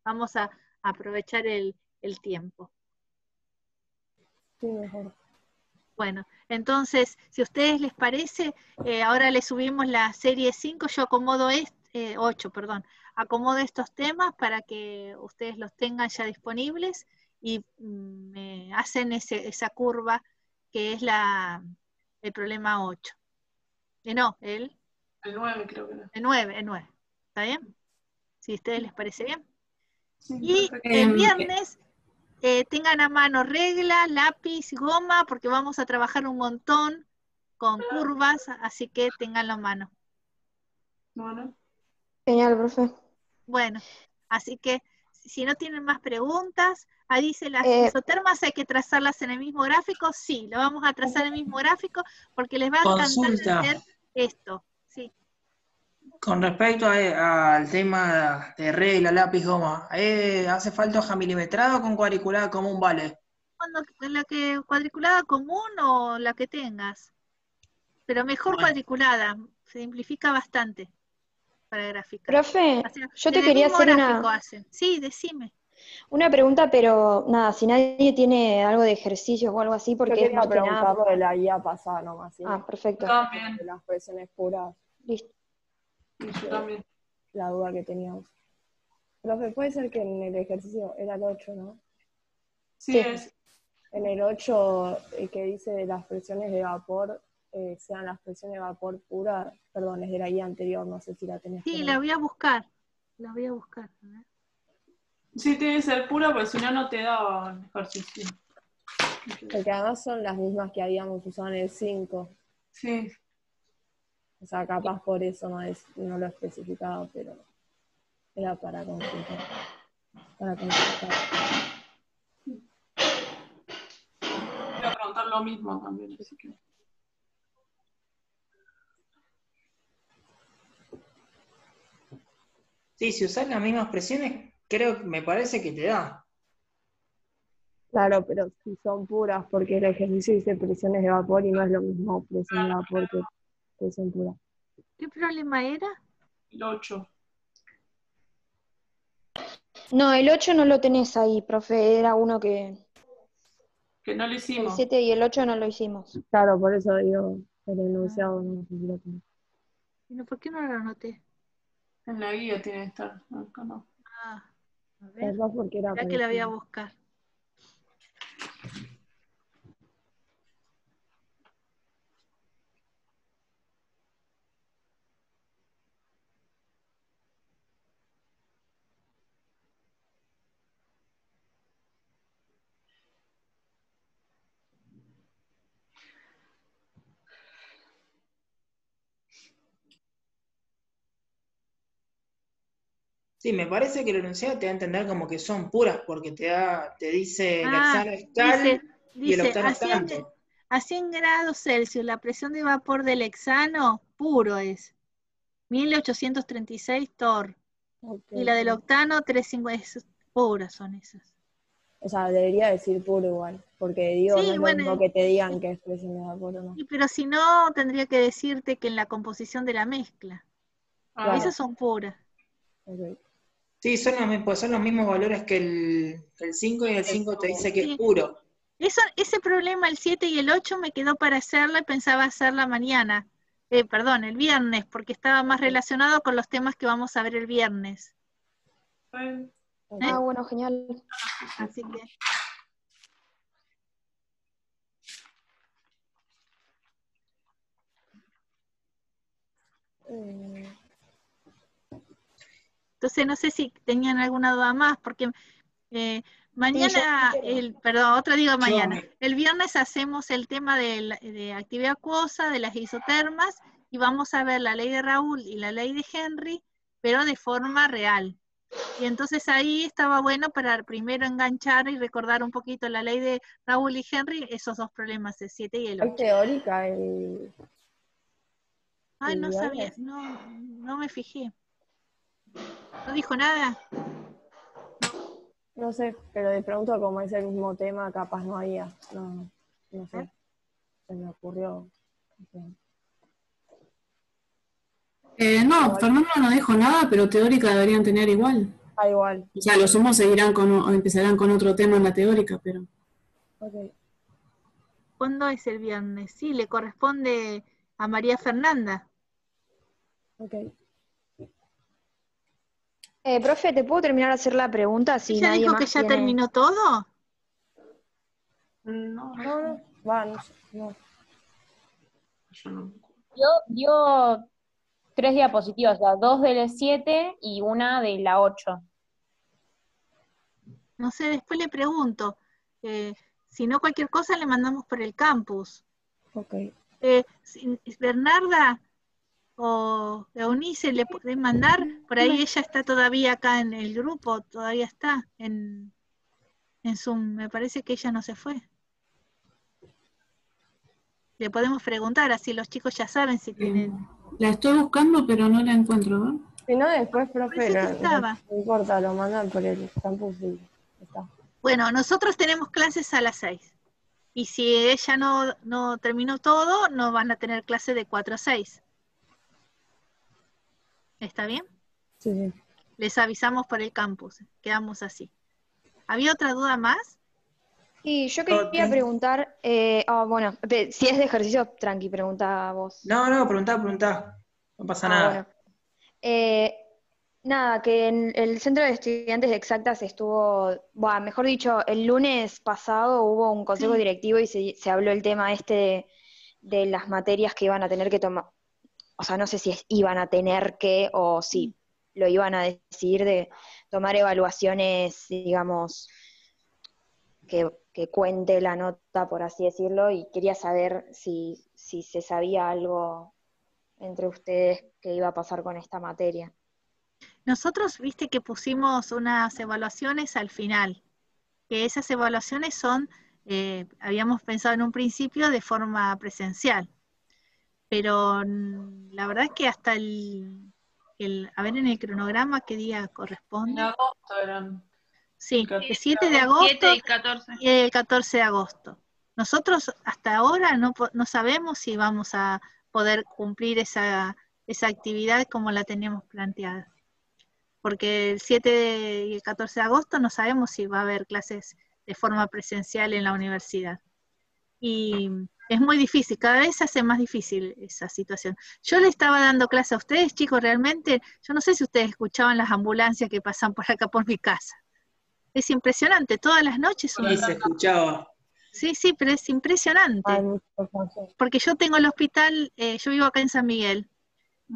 Vamos a aprovechar el tiempo.
Sí, mejor.
Bueno, entonces, si a ustedes les parece, ahora les subimos la serie 5, yo acomodo 8, perdón, acomodo estos temas para que ustedes los tengan ya disponibles y me hacen esa curva que es el problema 8. No,
El 9 creo que era.
el 9. ¿Está bien? Si a ustedes les parece bien.
Sí,
Y
perfecto.
el viernes tengan a mano regla, lápiz, goma, porque vamos a trabajar un montón con curvas, así que tenganlo a mano.
Bueno,
Genial, profe.
Bueno, así que si no tienen más preguntas, ahí dice las
Eh,
isotermas hay que trazarlas en el mismo gráfico. Sí, lo vamos a trazar en el mismo gráfico porque les va a encantar
Consulta.
hacer esto. Sí.
Con respecto al tema de regla, lápiz, goma, ¿hace falta hoja milimetrada o con cuadriculada común vale?
La que cuadriculada común o la que tengas, pero mejor
Bueno.
cuadriculada, simplifica bastante para gráfica.
Profe,
O sea,
yo te
desde el
quería
mismo
hacer
gráfico hacen. Sí, decime.
una pregunta, pero nada, si nadie tiene algo de ejercicios o algo así,
Yo
porque es
quería
más que nada.
preguntarlo de la guía pasada nomás, ¿sí?
Ah, perfecto.
también.
De las presiones puras,
Listo.
Yo también.
la duda que teníamos. Profe, puede ser que en el ejercicio era el 8, ¿no?
Sí,
Sí.
es.
En el 8, que dice de las presiones de vapor, sean las presiones de vapor puras, perdón, es de la guía anterior, no sé si la tenés.
Sí,
por
la
ahí.
voy a buscar. La voy a buscar. A ver.
Sí, tiene que ser pura, porque si no, no te daban ejercicio.
Porque además son las mismas que habíamos usado en el 5.
Sí.
O sea, capaz por eso no lo especificaba, pero era para consultar. Para consultar.
Voy a preguntar lo mismo también, así que.
Sí, si usás las mismas presiones, me parece que te da.
Claro, pero si son puras, porque el ejercicio dice presiones de vapor y no es lo mismo presión de vapor que presión pura.
¿Qué problema era?
El 8.
No, el 8 no lo tenés ahí, profe, era uno que...
Que no lo
El
hicimos.
7 y el 8 no lo hicimos.
Claro, por eso digo, el enunciado no sé si lo tengo.
Bueno, ¿por qué no lo anoté?
En la guía tiene que estar. Acá no.
Ah, a ver.
Capaz porque era
Espera que la voy a
parecido.
buscar.
Sí, me parece que el enunciado te da a entender como que son puras, porque te dice el
Ah,
hexano es tal y el
dice
octano es tanto.
a 100 grados Celsius, la presión de vapor del hexano puro es 1836 torr.
Ok,
Y la del octano 350, puras son esas.
O sea, debería decir puro igual, porque digo, no
Sí,
es lo
bueno,
mismo que te digan que es presión de vapor o no.
pero si no, tendría que decirte que en la composición de la mezcla.
Ah,
Esas son puras.
Ok.
Sí, pues son los mismos valores que el 5 y el 5 te dice que es
Sí.
puro.
Ese problema, el 7 y el 8, me quedó para hacerla y pensaba hacerla mañana. Perdón, el viernes, porque estaba más relacionado con los temas que vamos a ver el viernes.
bueno.
Ah, bueno, genial.
Así que... Entonces no sé si tenían alguna duda más, porque mañana, mañana, el viernes hacemos el tema de actividad acuosa, de las isotermas, y vamos a ver la ley de Raoult y la ley de Henry, pero de forma real. Y entonces ahí estaba bueno para primero enganchar y recordar un poquito la ley de Raoult y Henry, esos dos problemas, el 7 y el 8.
¿Es teórica el...?
Ay, no sabía,
viernes?
no me fijé. ¿No dijo nada?
No sé, pero de pronto como es el mismo tema, capaz no había. No sé. Se me ocurrió.
No, Fernando no dijo nada, pero teórica deberían tener igual.
Ah, igual.
O sea, los humos empezarán con otro tema en la teórica, pero...
Ok.
¿Cuándo es el viernes? Sí, le corresponde a María Fernanda.
Ok.
Profe, ¿te puedo terminar de hacer la pregunta si
¿Ella
nadie
dijo
más
que ya
tiene...
terminó todo?
No.
No. Va, no sé, no.
Yo no.
Dio 3 diapositivas, o sea, 2 de la 7 y una de la 8.
No sé, después le pregunto. Si no, cualquier cosa le mandamos por el campus.
Ok.
Bernarda o Eunice le podés mandar, por ahí ella está todavía acá en el grupo, todavía está en Zoom, me parece que ella no se fue. Le podemos preguntar, así los chicos ya saben si tienen...
La estoy buscando, pero no la encuentro, ¿verdad?
Si no, después, profe,
Parece que
no
estaba.
importa, lo mandan por el campus y está.
Bueno, nosotros tenemos clases a las 6. Y si ella no terminó todo, no van a tener clase de 4 a 6. ¿Está bien?
Sí, sí.
Les avisamos por el campus. Quedamos así. ¿Había otra duda más?
Sí, yo quería preguntar, bueno, si es de ejercicio, tranqui, pregunta vos.
No, preguntá. No pasa nada.
Bueno. Nada, que en el Centro de Estudiantes de Exactas estuvo, bueno, mejor dicho, el lunes pasado hubo un consejo
Sí.
directivo y se habló el tema de las materias que iban a tener que tomar, o sea, no sé si iban a tener que o si lo iban a decidir de tomar evaluaciones, digamos, que cuente la nota, por así decirlo, y quería saber si se sabía algo entre ustedes que iba a pasar con esta materia.
Nosotros, viste que pusimos unas evaluaciones al final, que esas evaluaciones son, habíamos pensado en un principio de forma presencial, pero la verdad es que hasta a ver en el cronograma qué día corresponde.
En agosto eran.
Sí, el 7 de agosto
7 y 14.
y el 14 de agosto. Nosotros hasta ahora no sabemos si vamos a poder cumplir esa actividad como la teníamos planteada. Porque el 7 y el 14 de agosto no sabemos si va a haber clases de forma presencial en la universidad. Y es muy difícil, cada vez se hace más difícil esa situación. Yo le estaba dando clase a ustedes, chicos, realmente, yo no sé si ustedes escuchaban las ambulancias que pasan por acá por mi casa. Es impresionante, todas las noches.
Sí, se escuchaba.
Sí, pero es impresionante. Porque yo tengo el hospital, yo vivo acá en San Miguel,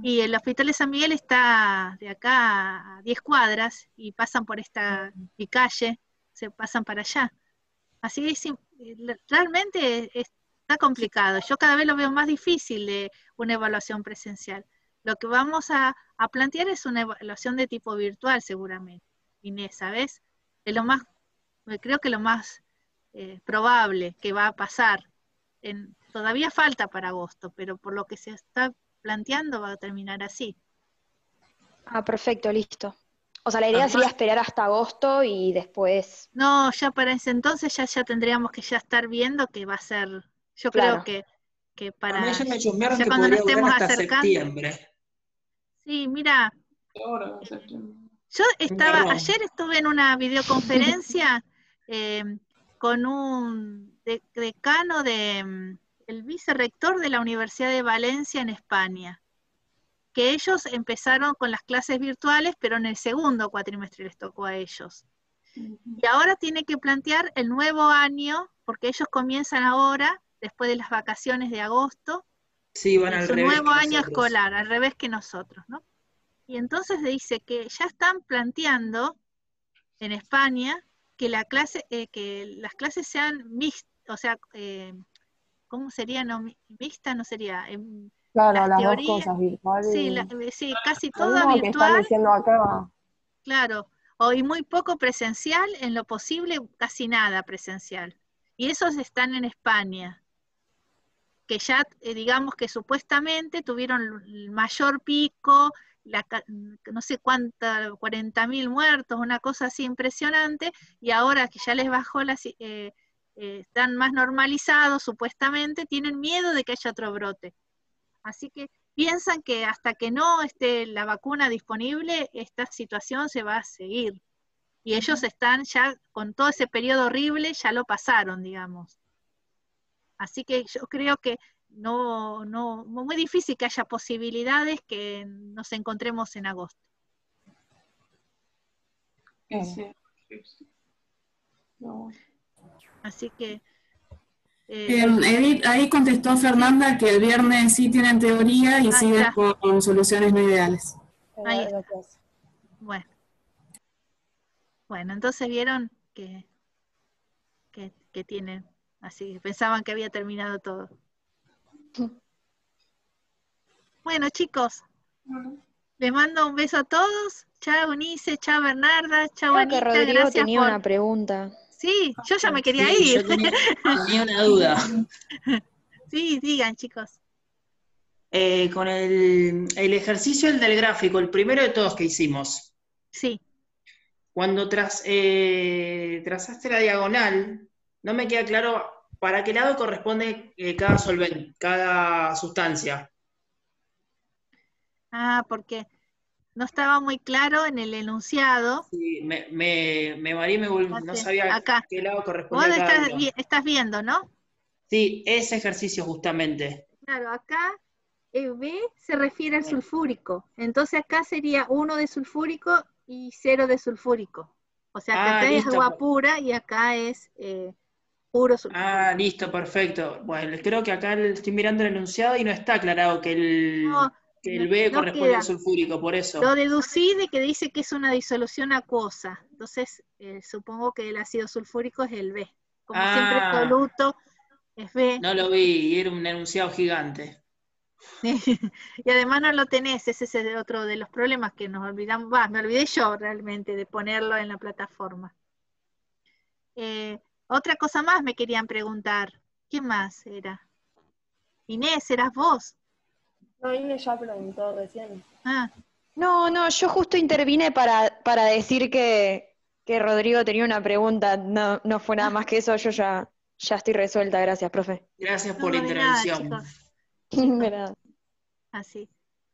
y el hospital de San Miguel está de acá a 10 cuadras, y pasan por mi calle, se pasan para allá. Así que realmente está complicado. Yo cada vez lo veo más difícil de una evaluación presencial. Lo que vamos a plantear es una evaluación de tipo virtual seguramente. Inés, ¿sabes? Creo que lo más probable que va a pasar. Todavía falta para agosto, pero por lo que se está planteando va a terminar así.
Ah, perfecto, listo. O sea, la idea sería esperar hasta agosto y después...
No, ya para ese entonces ya tendríamos que ya estar viendo que va a ser, yo
Claro.
creo que
A
para
mí ya me chusmearon
ya
que
cuando nos
podría durar
estemos
hasta
acercando.
septiembre.
Sí, mira,
Ahora, septiembre.
yo
Perdón.
ayer estuve en una videoconferencia con un decano el vicerrector de la Universidad de Valencia en España, que ellos empezaron con las clases virtuales, pero en el segundo cuatrimestre les tocó a ellos. Y ahora tiene que plantear el nuevo año, porque ellos comienzan ahora, después de las vacaciones de agosto,
Sí, van al
su
revés
nuevo
que
año
nosotros.
escolar, al revés que nosotros, ¿no? Y entonces dice que ya están planteando en España que las clases sean mixtas, o sea, ¿cómo sería? No, mixta no sería.
Claro,
Las
las dos
teorías,
cosas, virtual
sí,
y...
sí, casi
Lo
toda
mismo que están
virtual,
diciendo acá.
claro, y muy poco presencial, en lo posible casi nada presencial. Y esos están en España, que ya, digamos que supuestamente tuvieron el mayor pico, no sé cuánta, 40.000 muertos, una cosa así impresionante, y ahora que ya les bajó están más normalizados supuestamente, tienen miedo de que haya otro brote. Así que piensan que hasta que no esté la vacuna disponible, esta situación se va a seguir. Y ellos están ya, con todo ese periodo horrible, ya lo pasaron, digamos. Así que yo creo que muy difícil que haya posibilidades que nos encontremos en agosto.
Sí. No.
Así que
Edith, ahí contestó Fernanda que el viernes sí tienen teoría y siguen
está.
con soluciones no ideales.
Ahí está.
Gracias.
Bueno, entonces vieron que tienen, así, pensaban que había terminado todo. Bueno, chicos, les mando un beso a todos. Chao, Unice, chao, Bernarda, chao,
Creo que
Anita,
Rodrigo
gracias
tenía
por...
una pregunta.
Sí, yo ya me quería
Sí,
ir.
yo tenía una duda.
Sí, digan, chicos.
Con el ejercicio el del gráfico, el primero de todos que hicimos,
Sí.
cuando trazaste la diagonal, no me queda claro para qué lado corresponde cada solvente, cada sustancia.
Ah, porque no estaba muy claro en el enunciado.
Sí, me mareé, no sabía
Acá.
qué lado
Vos
correspondía a cada uno.
estás viendo, ¿no?
Sí, ese ejercicio justamente.
Claro, acá B se refiere al sulfúrico. Entonces acá sería 1 de sulfúrico y 0 de sulfúrico. O sea que acá es
Listo.
agua pura y acá es puro sulfúrico.
Listo, perfecto. Bueno, creo que acá estoy mirando el enunciado y no está aclarado que el B
no
corresponde
queda.
al sulfúrico, por eso.
Lo deducí de que dice que es una disolución acuosa. Entonces supongo que el ácido sulfúrico es el B. Como siempre es soluto, es B.
No lo vi, era un enunciado gigante.
Y además no lo tenés, ese es otro de los problemas que nos olvidamos, me olvidé yo realmente de ponerlo en la plataforma. Otra cosa más me querían preguntar. ¿Quién más era? Inés, ¿eras vos?
No, Inés ya preguntó recién.
No, yo justo intervine para decir que Rodrigo tenía una pregunta, no fue nada más que eso, yo ya estoy resuelta, gracias, profe.
Gracias por la
de nada,
intervención.
chicos.
De nada.
Así.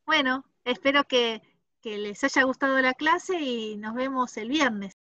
Bueno, espero que les haya gustado la clase y nos vemos el viernes.